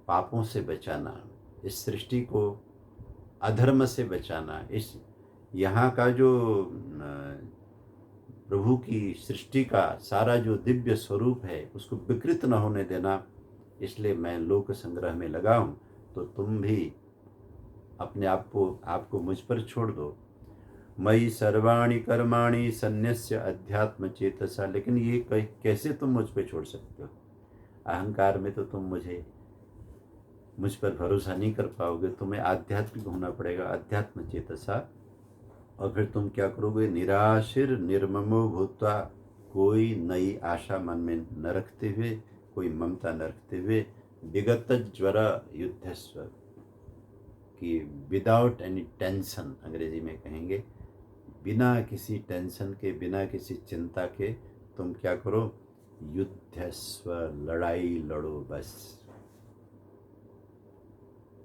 पापों से बचाना, इस सृष्टि को अधर्म से बचाना, इस यहाँ का जो प्रभु की सृष्टि का सारा जो दिव्य स्वरूप है उसको विकृत न होने देना। इसलिए मैं लोक संग्रह में लगा हूँ। तो तुम भी अपने आपको मुझ पर छोड़ दो। मयि सर्वाणि कर्माणि सन्न्यस्य अध्यात्म चेतसा। लेकिन ये कैसे तुम मुझ पर छोड़ सकते हो? अहंकार में तो तुम मुझ पर भरोसा नहीं कर पाओगे। तुम्हें आध्यात्मिक होना पड़ेगा, अध्यात्म चेतसा। और फिर तुम क्या करोगे? निराशिर निर्ममो भूत्वा, कोई नई आशा मन में न रखते हुए, कोई ममता न रखते हुए, विगत ज्वर युद्धस्व, कि विदाउट एनी टेंशन, अंग्रेजी में कहेंगे, बिना किसी टेंशन के, बिना किसी चिंता के तुम क्या करो? युद्धस्व, लड़ाई लड़ो। बस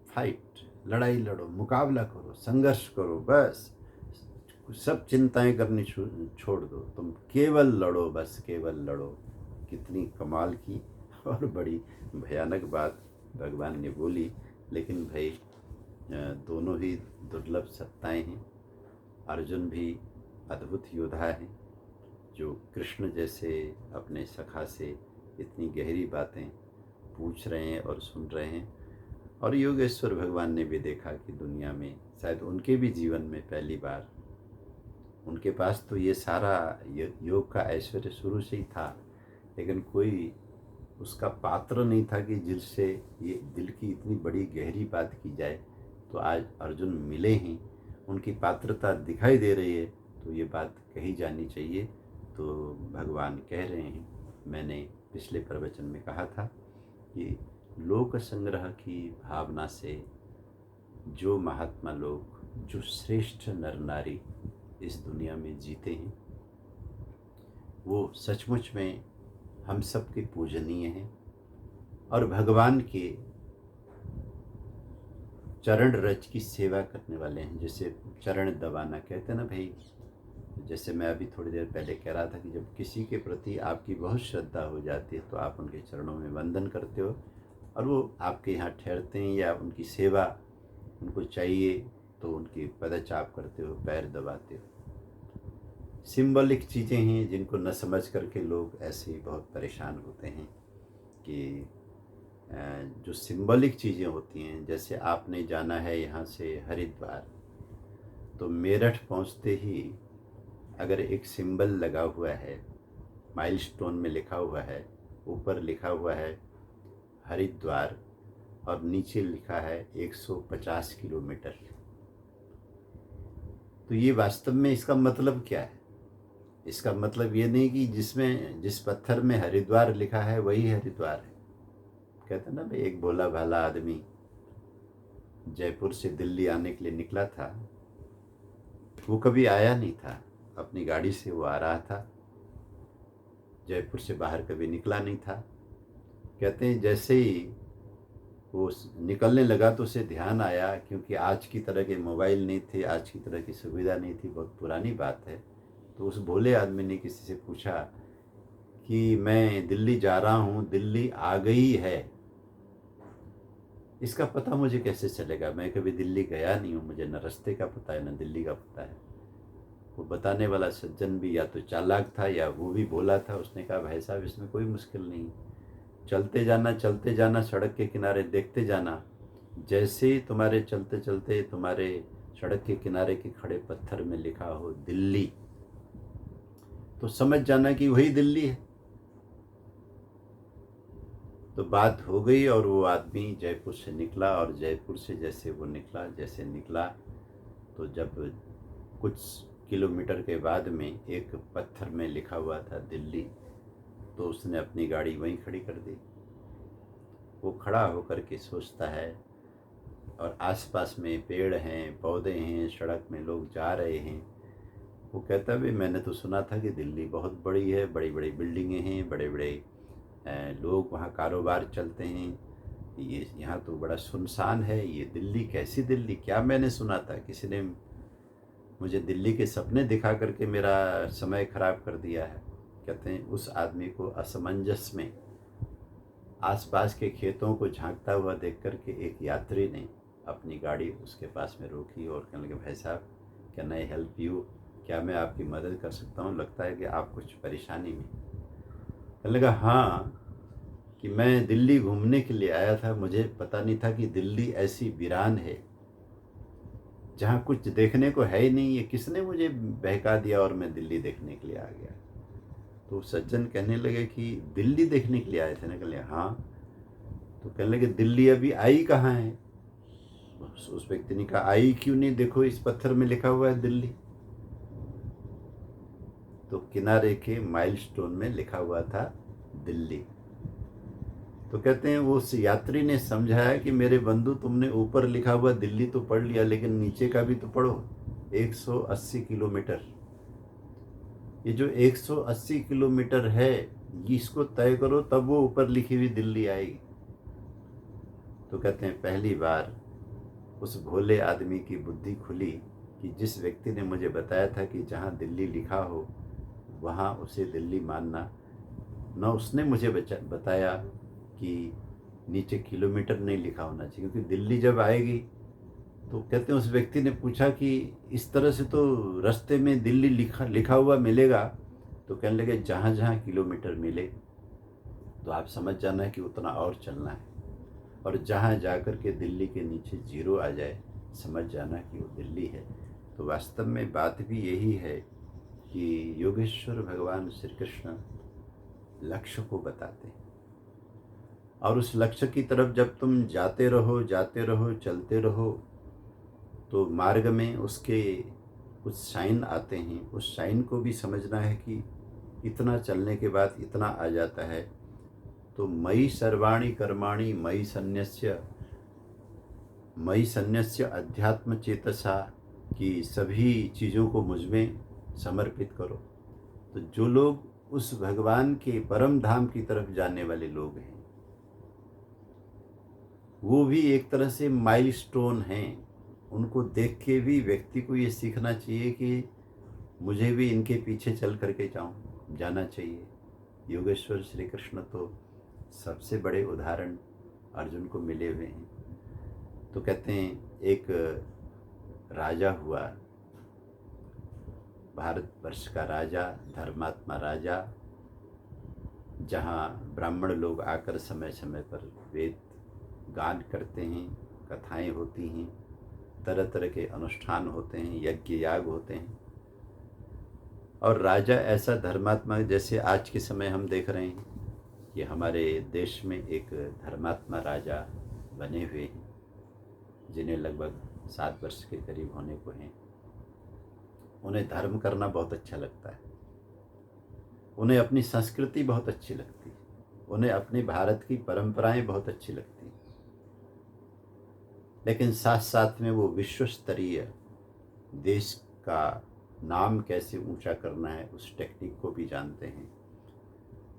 फाइट, लड़ाई लड़ो, मुकाबला करो, संघर्ष करो। बस सब चिंताएं करनी छोड़ दो, तुम केवल लड़ो, बस केवल लड़ो। कितनी कमाल की और बड़ी भयानक बात भगवान ने बोली। लेकिन भाई दोनों ही दुर्लभ सत्ताएं हैं। अर्जुन भी अद्भुत योद्धा हैं जो कृष्ण जैसे अपने सखा से इतनी गहरी बातें पूछ रहे हैं और सुन रहे हैं। और योगेश्वर भगवान ने भी देखा कि दुनिया में शायद उनके भी जीवन में पहली बार उनके पास तो ये सारा योग का ऐश्वर्य शुरू से ही था, लेकिन कोई उसका पात्र नहीं था कि जिससे ये दिल की इतनी बड़ी गहरी बात की जाए। तो आज अर्जुन मिले हैं, उनकी पात्रता दिखाई दे रही है, तो ये बात कही जानी चाहिए। तो भगवान कह रहे हैं, मैंने पिछले प्रवचन में कहा था कि लोक संग्रह की भावना से जो महात्मा लोग, जो श्रेष्ठ नर नारी इस दुनिया में जीते हैं, वो सचमुच में हम सब के पूजनीय हैं और भगवान के चरण रज की सेवा करने वाले हैं। जैसे चरण दबाना कहते हैं ना भाई, जैसे मैं अभी थोड़ी देर पहले कह रहा था कि जब किसी के प्रति आपकी बहुत श्रद्धा हो जाती है तो आप उनके चरणों में वंदन करते हो और वो आपके यहाँ ठहरते हैं या उनकी सेवा उनको चाहिए तो उनकी पदचाप करते हो, पैर दबाते हो। सिंबॉलिक चीज़ें हैं जिनको न समझ करके लोग ऐसे ही बहुत परेशान होते हैं कि जो सिंबॉलिक चीज़ें होती हैं, जैसे आपने जाना है यहाँ से हरिद्वार, तो मेरठ पहुँचते ही अगर एक सिंबल लगा हुआ है, माइलस्टोन में लिखा हुआ है, ऊपर लिखा हुआ है हरिद्वार और नीचे लिखा है 150 किलोमीटर, तो ये वास्तव में इसका मतलब क्या है? इसका मतलब ये नहीं कि जिस पत्थर में हरिद्वार लिखा है वही हरिद्वार है। कहते हैं ना भाई, एक भोला भाला आदमी जयपुर से दिल्ली आने के लिए निकला था, वो कभी आया नहीं था, अपनी गाड़ी से वो आ रहा था, जयपुर से बाहर कभी निकला नहीं था। कहते हैं जैसे ही वो निकलने लगा तो उसे ध्यान आया, क्योंकि आज की तरह के मोबाइल नहीं थे, आज की तरह की सुविधा नहीं थी, बहुत पुरानी बात है। तो उस भोले आदमी ने किसी से पूछा कि मैं दिल्ली जा रहा हूँ, दिल्ली आ गई है, इसका पता मुझे कैसे चलेगा? मैं कभी दिल्ली गया नहीं हूँ, मुझे न रास्ते का पता है न दिल्ली का पता है। वो बताने वाला सज्जन भी या तो चालाक था या वो भी भोला था। उसने कहा भाई साहब, इसमें कोई मुश्किल नहीं, चलते जाना सड़क के किनारे देखते जाना, जैसे ही तुम्हारे चलते चलते तुम्हारे सड़क के किनारे के खड़े पत्थर में लिखा हो दिल्ली, तो समझ जाना कि वही दिल्ली है। तो बात हो गई और वो आदमी जयपुर से निकला, और जयपुर से जैसे निकला तो जब कुछ किलोमीटर के बाद में एक पत्थर में लिखा हुआ था दिल्ली, तो उसने अपनी गाड़ी वहीं खड़ी कर दी। वो खड़ा होकर के सोचता है, और आसपास में पेड़ हैं, पौधे हैं, सड़क में लोग जा रहे हैं। वो कहता भी, मैंने तो सुना था कि दिल्ली बहुत बड़ी है, बड़ी बड़ी बिल्डिंगें हैं, बड़े बड़े लोग वहाँ कारोबार चलते हैं, ये यहाँ तो बड़ा सुनसान है, ये दिल्ली कैसी दिल्ली? क्या मैंने सुना था? किसी ने मुझे दिल्ली के सपने दिखा करके मेरा समय खराब कर दिया है। कहते हैं उस आदमी को असमंजस में आसपास के खेतों को झांकता हुआ देख करके एक यात्री ने अपनी गाड़ी उसके पास में रोकी और कहने लगे, भाई साहब, कैन आई हेल्प यू? क्या मैं आपकी मदद कर सकता हूँ? लगता है कि आप कुछ परेशानी में। कहने लगा, हाँ, कि मैं दिल्ली घूमने के लिए आया था, मुझे पता नहीं था कि दिल्ली ऐसी वीरान है जहाँ कुछ देखने को है ही नहीं। ये किसने मुझे बहका दिया और मैं दिल्ली देखने के लिए आ गया? तो सज्जन कहने लगे कि दिल्ली देखने के लिए आए थे ना? कहले हाँ। तो कहने लगे, दिल्ली अभी आई कहाँ है? उस व्यक्ति ने कहा, आई क्यों नहीं, देखो इस पत्थर में लिखा हुआ है दिल्ली। तो किनारे के माइलस्टोन में लिखा हुआ था दिल्ली। तो कहते हैं उस यात्री ने समझाया कि मेरे बंधु, तुमने ऊपर लिखा हुआ दिल्ली तो पढ़ लिया, लेकिन नीचे का भी तो पढ़ो, 180 किलोमीटर। ये जो 180 किलोमीटर है, इसको तय करो, तब वो ऊपर लिखी हुई दिल्ली आएगी। तो कहते हैं पहली बार उस भोले आदमी की बुद्धि खुली कि जिस व्यक्ति ने मुझे बताया था कि जहाँ दिल्ली लिखा हो वहाँ उसे दिल्ली मानना, न उसने मुझे बताया कि नीचे किलोमीटर नहीं लिखा होना चाहिए, क्योंकि दिल्ली जब आएगी तो कहते हैं उस व्यक्ति ने पूछा कि इस तरह से तो रास्ते में दिल्ली लिखा हुआ मिलेगा। तो कहने लगे, जहाँ जहाँ किलोमीटर मिले तो आप समझ जाना है कि उतना और चलना है, और जहाँ जाकर के दिल्ली के नीचे जीरो आ जाए, समझ जाना कि वो दिल्ली है। तो वास्तव में बात भी यही है कि योगेश्वर भगवान श्री कृष्ण लक्ष्य को बताते हैं, और उस लक्ष्य की तरफ जब तुम जाते रहो, चलते रहो, तो मार्ग में उसके कुछ साइन आते हैं। उस साइन को भी समझना है कि इतना चलने के बाद इतना आ जाता है। तो मयि सर्वाणि कर्माणि मयि सन्न्यस्य अध्यात्म चेतसा, कि सभी चीज़ों को मुझ में समर्पित करो। तो जो लोग उस भगवान के परम धाम की तरफ जाने वाले लोग हैं, वो भी एक तरह से माइलस्टोन हैं। उनको देख के भी व्यक्ति को ये सीखना चाहिए कि मुझे भी इनके पीछे चल करके जाना चाहिए। योगेश्वर श्री कृष्ण तो सबसे बड़े उदाहरण अर्जुन को मिले हुए हैं। तो कहते हैं एक राजा हुआ, भारतवर्ष का राजा, धर्मात्मा राजा, जहाँ ब्राह्मण लोग आकर समय समय पर वेद गान करते हैं, कथाएं होती हैं, तरह तरह के अनुष्ठान होते हैं, यज्ञ याग होते हैं। और राजा ऐसा धर्मात्मा, जैसे आज के समय हम देख रहे हैं कि हमारे देश में एक धर्मात्मा राजा बने हुए हैं, जिन्हें लगभग 7 वर्ष के करीब होने को हैं। उन्हें धर्म करना बहुत अच्छा लगता है, उन्हें अपनी संस्कृति बहुत अच्छी लगती है, उन्हें अपने भारत की परंपराएं बहुत अच्छी लगती हैं, लेकिन साथ साथ में वो विश्व स्तरीय देश का नाम कैसे ऊंचा करना है उस टेक्निक को भी जानते हैं,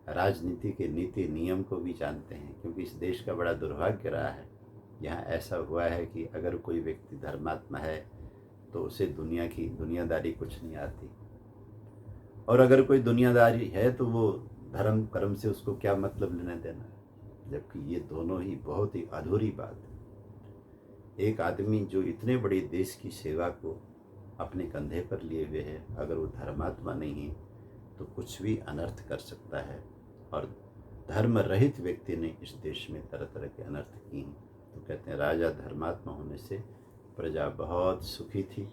राजनीति के नीति नियम को भी जानते हैं। क्योंकि इस देश का बड़ा दुर्भाग्य रहा है, यहाँ ऐसा हुआ है कि अगर कोई व्यक्ति धर्मात्मा है तो उसे दुनिया की दुनियादारी कुछ नहीं आती, और अगर कोई दुनियादारी है तो वो धर्म कर्म से उसको क्या मतलब लेने देना, जबकि ये दोनों ही बहुत ही अधूरी बात है। एक आदमी जो इतने बड़े देश की सेवा को अपने कंधे पर लिए हुए है, अगर वो धर्मात्मा नहीं है तो कुछ भी अनर्थ कर सकता है। और धर्म रहित व्यक्ति ने इस देश में तरह तरह के अनर्थ किए हैं। तो कहते हैं राजा धर्मात्मा होने से प्रजा बहुत सुखी थी,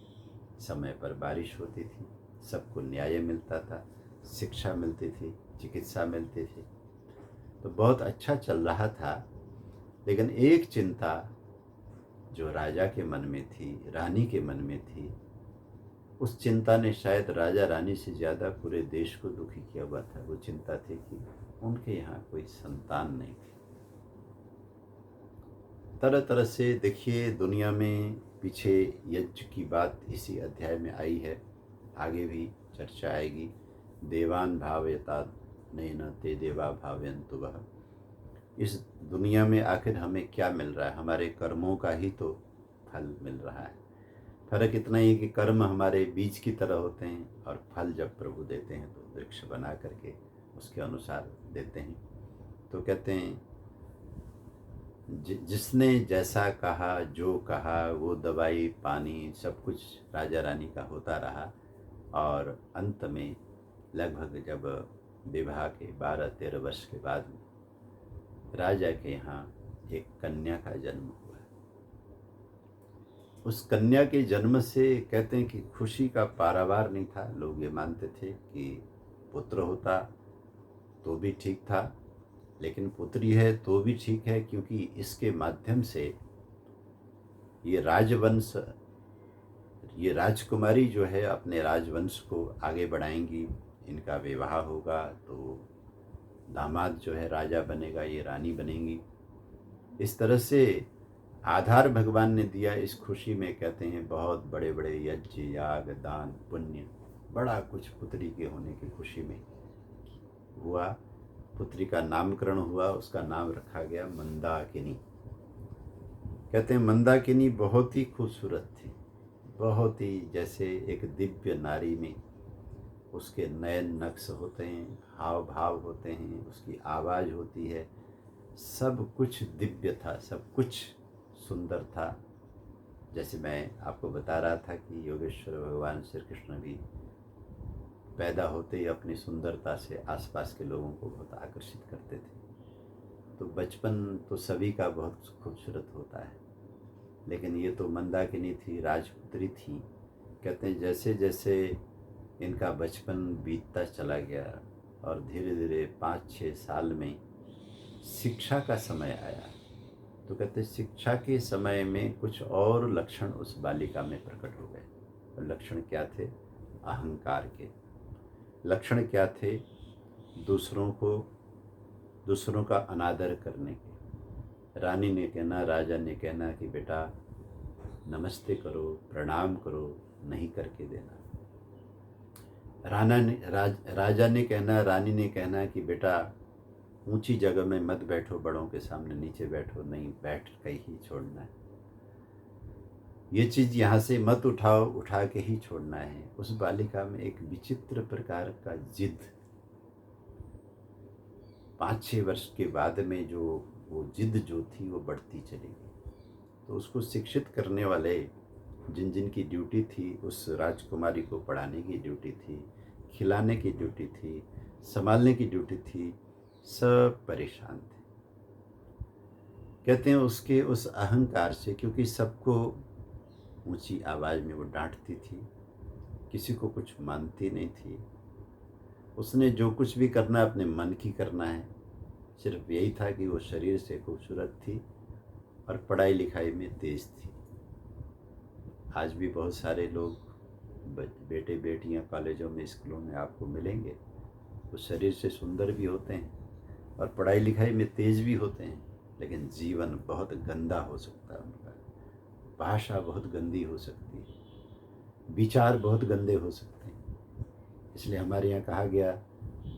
समय पर बारिश होती थी, सबको न्याय मिलता था, शिक्षा मिलती थी, चिकित्सा मिलती थी, तो बहुत अच्छा चल रहा था। लेकिन एक चिंता जो राजा के मन में थी, रानी के मन में थी, उस चिंता ने शायद राजा रानी से ज़्यादा पूरे देश को दुखी किया हुआ था। वो चिंता थी कि उनके यहाँ कोई संतान नहीं थी। तरह तरह से देखिए, दुनिया में पीछे यज्ञ की बात इसी अध्याय में आई है, आगे भी चर्चा आएगी। देवान भावयता नैन ते देवा भावयन्तु वः। इस दुनिया में आखिर हमें क्या मिल रहा है? हमारे कर्मों का ही तो फल मिल रहा है। फर्क इतना ही कि कर्म हमारे बीज की तरह होते हैं, और फल जब प्रभु देते हैं तो वृक्ष बना करके उसके अनुसार देते हैं। तो कहते हैं जिसने जैसा कहा, जो कहा, वो दवाई पानी सब कुछ राजा रानी का होता रहा। और अंत में लगभग जब विवाह के 12-13 वर्ष के बाद राजा के यहाँ एक कन्या का जन्म हुआ। उस कन्या के जन्म से कहते हैं कि खुशी का पारावार नहीं था। लोग ये मानते थे कि पुत्र होता तो भी ठीक था, लेकिन पुत्री है तो भी ठीक है, क्योंकि इसके माध्यम से ये राजवंश, ये राजकुमारी जो है अपने राजवंश को आगे बढ़ाएंगी। इनका विवाह होगा तो दामाद जो है राजा बनेगा, ये रानी बनेंगी। इस तरह से आधार भगवान ने दिया इस खुशी में। कहते हैं बहुत बड़े बड़े यज्ञ याग दान पुण्य बड़ा कुछ पुत्री के होने की खुशी में हुआ। पुत्री का नामकरण हुआ, उसका नाम रखा गया मंदाकिनी। कहते हैं मंदाकिनी बहुत ही खूबसूरत थी, बहुत ही जैसे एक दिव्य नारी में उसके नयन नक्श होते हैं, हाव भाव होते हैं, उसकी आवाज़ होती है, सब कुछ दिव्य था, सब कुछ सुंदर था। जैसे मैं आपको बता रहा था कि योगेश्वर भगवान श्री कृष्ण भी पैदा होते ही अपनी सुंदरता से आसपास के लोगों को बहुत आकर्षित करते थे। तो बचपन तो सभी का बहुत खूबसूरत होता है, लेकिन ये तो मंदाकिनी थी, राजपुत्री थी, कहते हैं जैसे जैसे इनका बचपन बीतता चला गया और धीरे धीरे 5-6 साल में शिक्षा का समय आया, तो कहते हैं शिक्षा के समय में कुछ और लक्षण उस बालिका में प्रकट हो गए। और लक्षण क्या थे? अहंकार के। लक्षण क्या थे? दूसरों का अनादर करने के। रानी ने कहना, राजा ने कहना कि बेटा नमस्ते करो, प्रणाम करो, नहीं करके देना। राजा ने कहना, रानी ने कहना कि बेटा ऊंची जगह में मत बैठो, बड़ों के सामने नीचे बैठो, नहीं बैठ के ही छोड़ना है। ये चीज़ यहाँ से मत उठाओ, उठा के ही छोड़ना है। उस बालिका में एक विचित्र प्रकार का जिद 5-6 वर्ष के बाद में जो वो जिद जो थी वो बढ़ती चली गई। तो उसको शिक्षित करने वाले जिन की ड्यूटी थी, उस राजकुमारी को पढ़ाने की ड्यूटी थी, खिलाने की ड्यूटी थी, संभालने की ड्यूटी थी, सब परेशान थे। कहते हैं उसके उस अहंकार से, क्योंकि सबको ऊंची आवाज़ में वो डांटती थी, किसी को कुछ मानती नहीं थी। उसने जो कुछ भी करना अपने मन की करना है। सिर्फ यही था कि वो शरीर से खूबसूरत थी और पढ़ाई लिखाई में तेज थी। आज भी बहुत सारे लोग बेटे बेटियां कॉलेजों में, स्कूलों में आपको मिलेंगे, वो शरीर से सुंदर भी होते हैं और पढ़ाई लिखाई में तेज भी होते हैं, लेकिन जीवन बहुत गंदा हो सकता है उनका। भाषा बहुत गंदी हो सकती है, विचार बहुत गंदे हो सकते हैं। इसलिए हमारे यहाँ कहा गया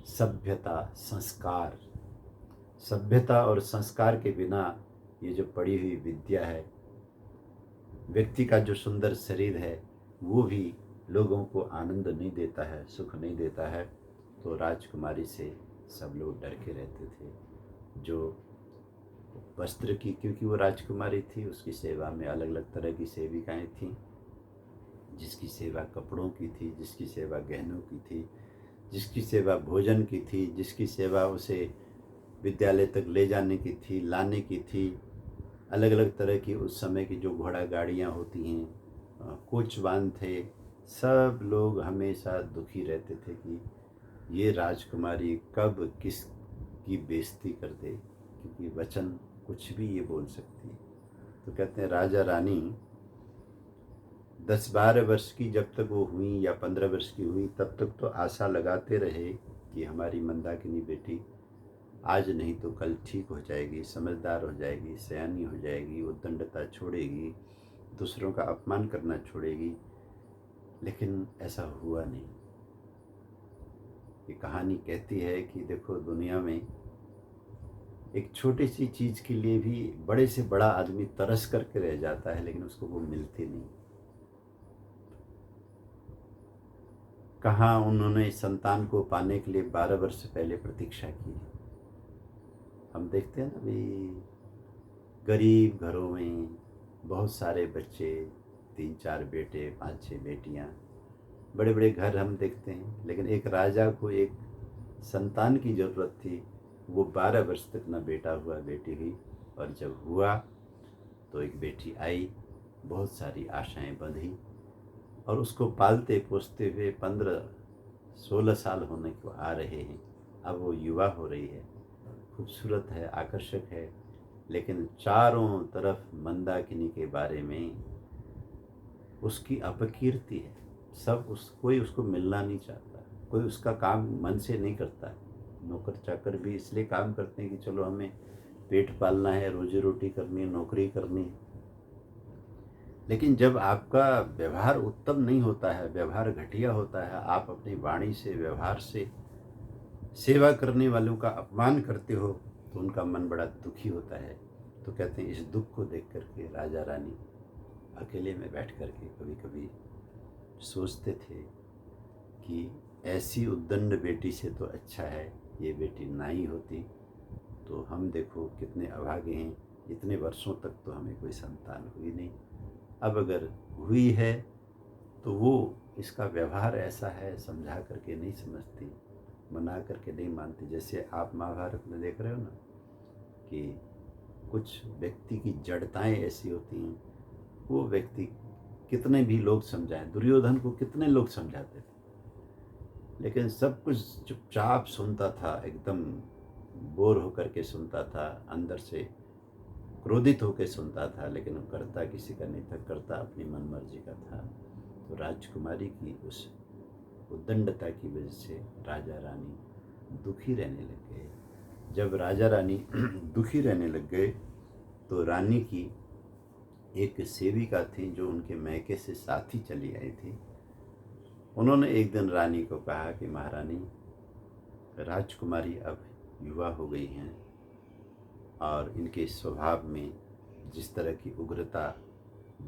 सभ्यता संस्कार। सभ्यता और संस्कार के बिना ये जो पढ़ी हुई विद्या है, व्यक्ति का जो सुंदर शरीर है, वो भी लोगों को आनंद नहीं देता है, सुख नहीं देता है। तो राजकुमारी से सब लोग डर के रहते थे। जो वस्त्र की, क्योंकि वो राजकुमारी थी, उसकी सेवा में अलग अलग तरह की सेविकाएं थीं। जिसकी सेवा कपड़ों की थी, जिसकी सेवा गहनों की थी, जिसकी सेवा भोजन की थी, जिसकी सेवा उसे विद्यालय तक ले जाने की थी, लाने की थी। अलग अलग तरह की उस समय की जो घोड़ा गाड़ियाँ होती हैं, कोचवान थे। सब लोग हमेशा दुखी रहते थे कि ये राजकुमारी कब किस की बेइज्जती कर दे, क्योंकि वचन कुछ भी ये बोल सकती है। तो कहते हैं राजा रानी 10-12 वर्ष की जब तक वो हुई, या 15 वर्ष की हुई, तब तक तो आशा लगाते रहे कि हमारी मंदाकिनी बेटी आज नहीं तो कल ठीक हो जाएगी, समझदार हो जाएगी, सयानी हो जाएगी, उद्दंडता छोड़ेगी, दूसरों का अपमान करना छोड़ेगी। लेकिन ऐसा हुआ नहीं। ये कहानी कहती है कि देखो, दुनिया में एक छोटी सी चीज़ के लिए भी बड़े से बड़ा आदमी तरस करके रह जाता है, लेकिन उसको वो मिलती नहीं। कहाँ उन्होंने संतान को पाने के लिए 12 वर्ष पहले प्रतीक्षा की। हम देखते हैं ना भाई, गरीब घरों में बहुत सारे बच्चे, 3-4 बेटे, 5-6 बेटियां, बड़े बड़े घर हम देखते हैं। लेकिन एक राजा को एक संतान की ज़रूरत थी। वो 12 वर्ष तक ना बेटा हुआ, बेटी हुई, और जब हुआ तो एक बेटी आई। बहुत सारी आशाएं बंधी और उसको पालते पोसते हुए 15-16 साल होने को आ रहे हैं। अब वो युवा हो रही है, खूबसूरत है, आकर्षक है, लेकिन चारों तरफ मंदाकिनी के बारे में उसकी अपकीर्ति है। सब कोई उसको मिलना नहीं चाहता, कोई उसका काम मन से नहीं करता। नौकर चाकर भी इसलिए काम करते हैं कि चलो हमें पेट पालना है, रोजी रोटी करनी है, नौकरी करनी है। लेकिन जब आपका व्यवहार उत्तम नहीं होता है, व्यवहार घटिया होता है, आप अपनी वाणी से, व्यवहार से सेवा करने वालों का अपमान करते हो, तो उनका मन बड़ा दुखी होता है। तो कहते हैं इस दुख को देख करके राजा रानी अकेले में बैठ करके कभी कभी सोचते थे कि ऐसी उद्दंड बेटी से तो अच्छा है ये बेटी ना ही होती। तो हम देखो कितने अभागे हैं, इतने वर्षों तक तो हमें कोई संतान हुई नहीं। अब अगर हुई है तो वो इसका व्यवहार ऐसा है, समझा करके नहीं समझती, मना करके नहीं मानती। जैसे आप महाभारत में देख रहे हो ना कि कुछ व्यक्ति की जड़ताएं ऐसी होती हैं, वो व्यक्ति कितने भी लोग समझाएं, दुर्योधन को कितने लोग समझाते थे, लेकिन सब कुछ चुपचाप सुनता था, एकदम बोर होकर के सुनता था, अंदर से क्रोधित होकर सुनता था, लेकिन वो करता किसी का नहीं था, करता अपनी मन मर्जी का था। तो राजकुमारी की उस उद्दंडता की वजह से राजा रानी दुखी रहने लग गए। जब राजा रानी दुखी रहने लग गए तो रानी की एक सेविका थी जो उनके मैके से साथ ही चली आई थी। उन्होंने एक दिन रानी को कहा कि महारानी, राजकुमारी अब युवा हो गई हैं और इनके स्वभाव में जिस तरह की उग्रता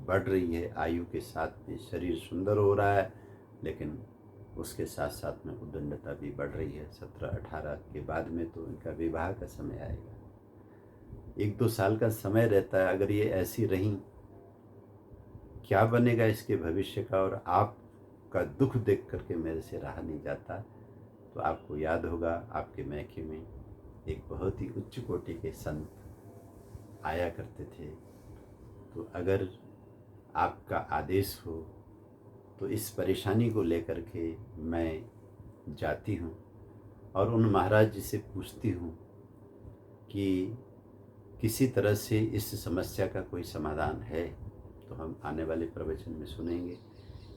बढ़ रही है, आयु के साथ में शरीर सुंदर हो रहा है, लेकिन उसके साथ साथ में उद्दंडता भी बढ़ रही है। 17-18 के बाद में तो इनका विवाह का समय आएगा, 1-2 साल का समय रहता है। अगर ये ऐसी रहीं, क्या बनेगा इसके भविष्य का। और आपका दुख देख करके मेरे से रहा नहीं जाता। तो आपको याद होगा, आपके मैके में एक बहुत ही उच्च कोटि के संत आया करते थे। तो अगर आपका आदेश हो तो इस परेशानी को लेकर के मैं जाती हूँ और उन महाराज जी से पूछती हूँ कि किसी तरह से इस समस्या का कोई समाधान है। तो हम आने वाले प्रवचन में सुनेंगे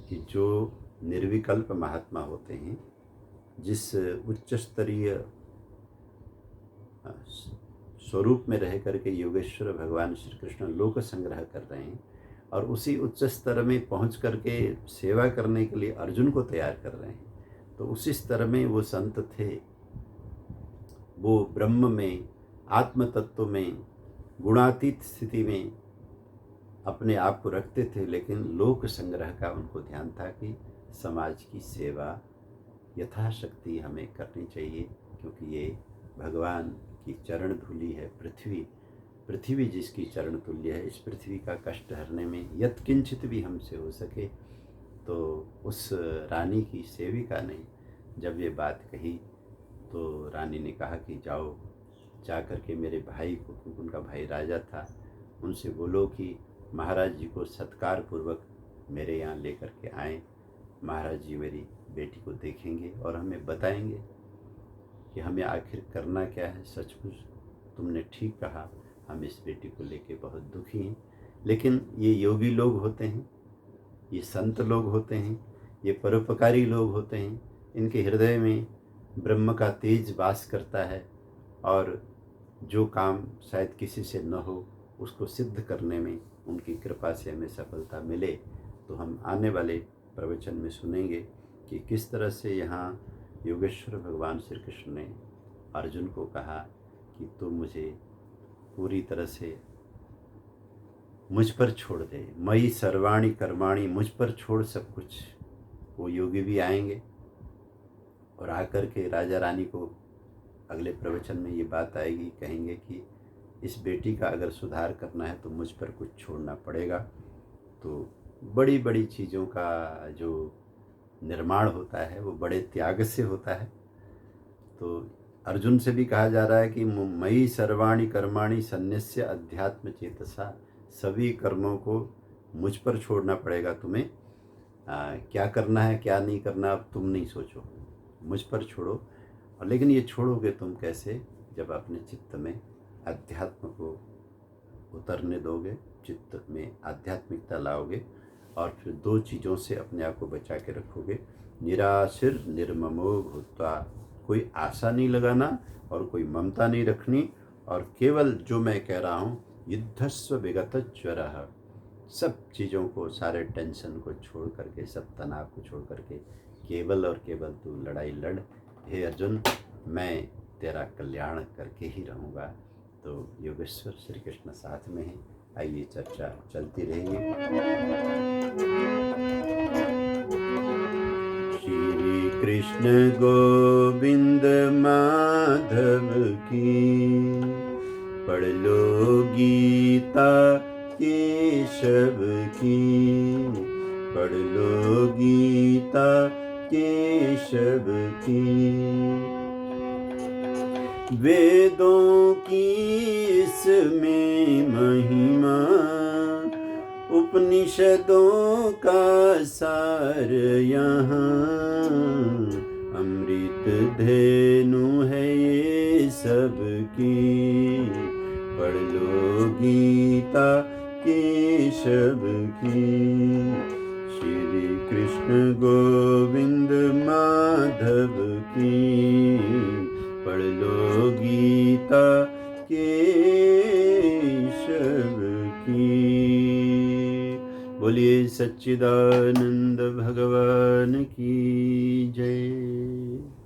कि जो निर्विकल्प महात्मा होते हैं, जिस उच्च स्तरीय स्वरूप में रह करके योगेश्वर भगवान श्री कृष्ण लोक संग्रह कर रहे हैं और उसी उच्च स्तर में पहुंच करके सेवा करने के लिए अर्जुन को तैयार कर रहे हैं, तो उसी स्तर में वो संत थे। वो ब्रह्म में, आत्म तत्व में, गुणातीत स्थिति में अपने आप को रखते थे, लेकिन लोक संग्रह का उनको ध्यान था कि समाज की सेवा यथाशक्ति हमें करनी चाहिए, क्योंकि ये भगवान की चरण धूलि है। पृथ्वी जिसकी चरण तुल्य है, इस पृथ्वी का कष्ट हरने में यत्किंचित भी हमसे हो सके। तो उस रानी की सेविका ने जब ये बात कही तो रानी ने कहा कि जाओ, जा कर के मेरे भाई को, क्योंकि उनका भाई राजा था, उनसे बोलो कि महाराज जी को सत्कार पूर्वक मेरे यहाँ लेकर के आएँ। महाराज जी मेरी बेटी को देखेंगे और हमें बताएंगे कि हमें आखिर करना क्या है। सचमुच तुमने ठीक कहा, हम इस बेटी को लेके बहुत दुखी हैं, लेकिन ये योगी लोग होते हैं, ये संत लोग होते हैं, ये परोपकारी लोग होते हैं, इनके हृदय में ब्रह्म का तेज वास करता है और जो काम शायद किसी से न हो उसको सिद्ध करने में उनकी कृपा से हमें सफलता मिले। तो हम आने वाले प्रवचन में सुनेंगे कि किस तरह से यहाँ योगेश्वर भगवान श्री कृष्ण ने अर्जुन को कहा कि तू मुझे पूरी तरह से मुझ पर छोड़ दे, मई सर्वाणी कर्माणी, मुझ पर छोड़ सब कुछ। वो योगी भी आएंगे और आकर के राजा रानी को अगले प्रवचन में ये बात आएगी, कहेंगे कि इस बेटी का अगर सुधार करना है तो मुझ पर कुछ छोड़ना पड़ेगा। तो बड़ी बड़ी चीज़ों का जो निर्माण होता है वो बड़े त्याग से होता है। तो अर्जुन से भी कहा जा रहा है कि मयि सर्वाणि कर्माणि सन्यस्य अध्यात्म चेतसा, सभी कर्मों को मुझ पर छोड़ना पड़ेगा तुम्हें। क्या करना है क्या नहीं करना अब तुम नहीं सोचो, मुझ पर छोड़ो। और लेकिन ये छोड़ोगे तुम कैसे, जब अपने चित्त में अध्यात्म को उतरने दोगे, चित्त में आध्यात्मिकता लाओगे और फिर 2 चीज़ों से अपने आप को बचा के रखोगे। निराशिर निर्ममो भूत्वा, कोई आशा नहीं लगाना और कोई ममता नहीं रखनी, और केवल जो मैं कह रहा हूँ युद्धस्व विगत ज्वरः, सब चीज़ों को, सारे टेंशन को छोड़ करके, सब तनाव को छोड़ करके केवल और केवल तू लड़ाई लड़। हे अर्जुन, मैं तेरा कल्याण करके ही रहूँगा। तो योगेश्वर श्री कृष्ण साथ में हैं, आइए चर्चा चलती रहेगी। श्री कृष्ण गोविंद माधव की, पढ़ लो गीता केशव की, पढ़ लो गीता केशव की। वेदों की इसमें महिमा, उपनिषदों का सार यहाँ, अमृत धेनु है ये सबकी। पढ़ लो गीता केशव की, श्री कृष्ण गोविंद माधव की। पढ़ लो गीता केशव की। बोलिए सच्चिदानंद भगवान की जय।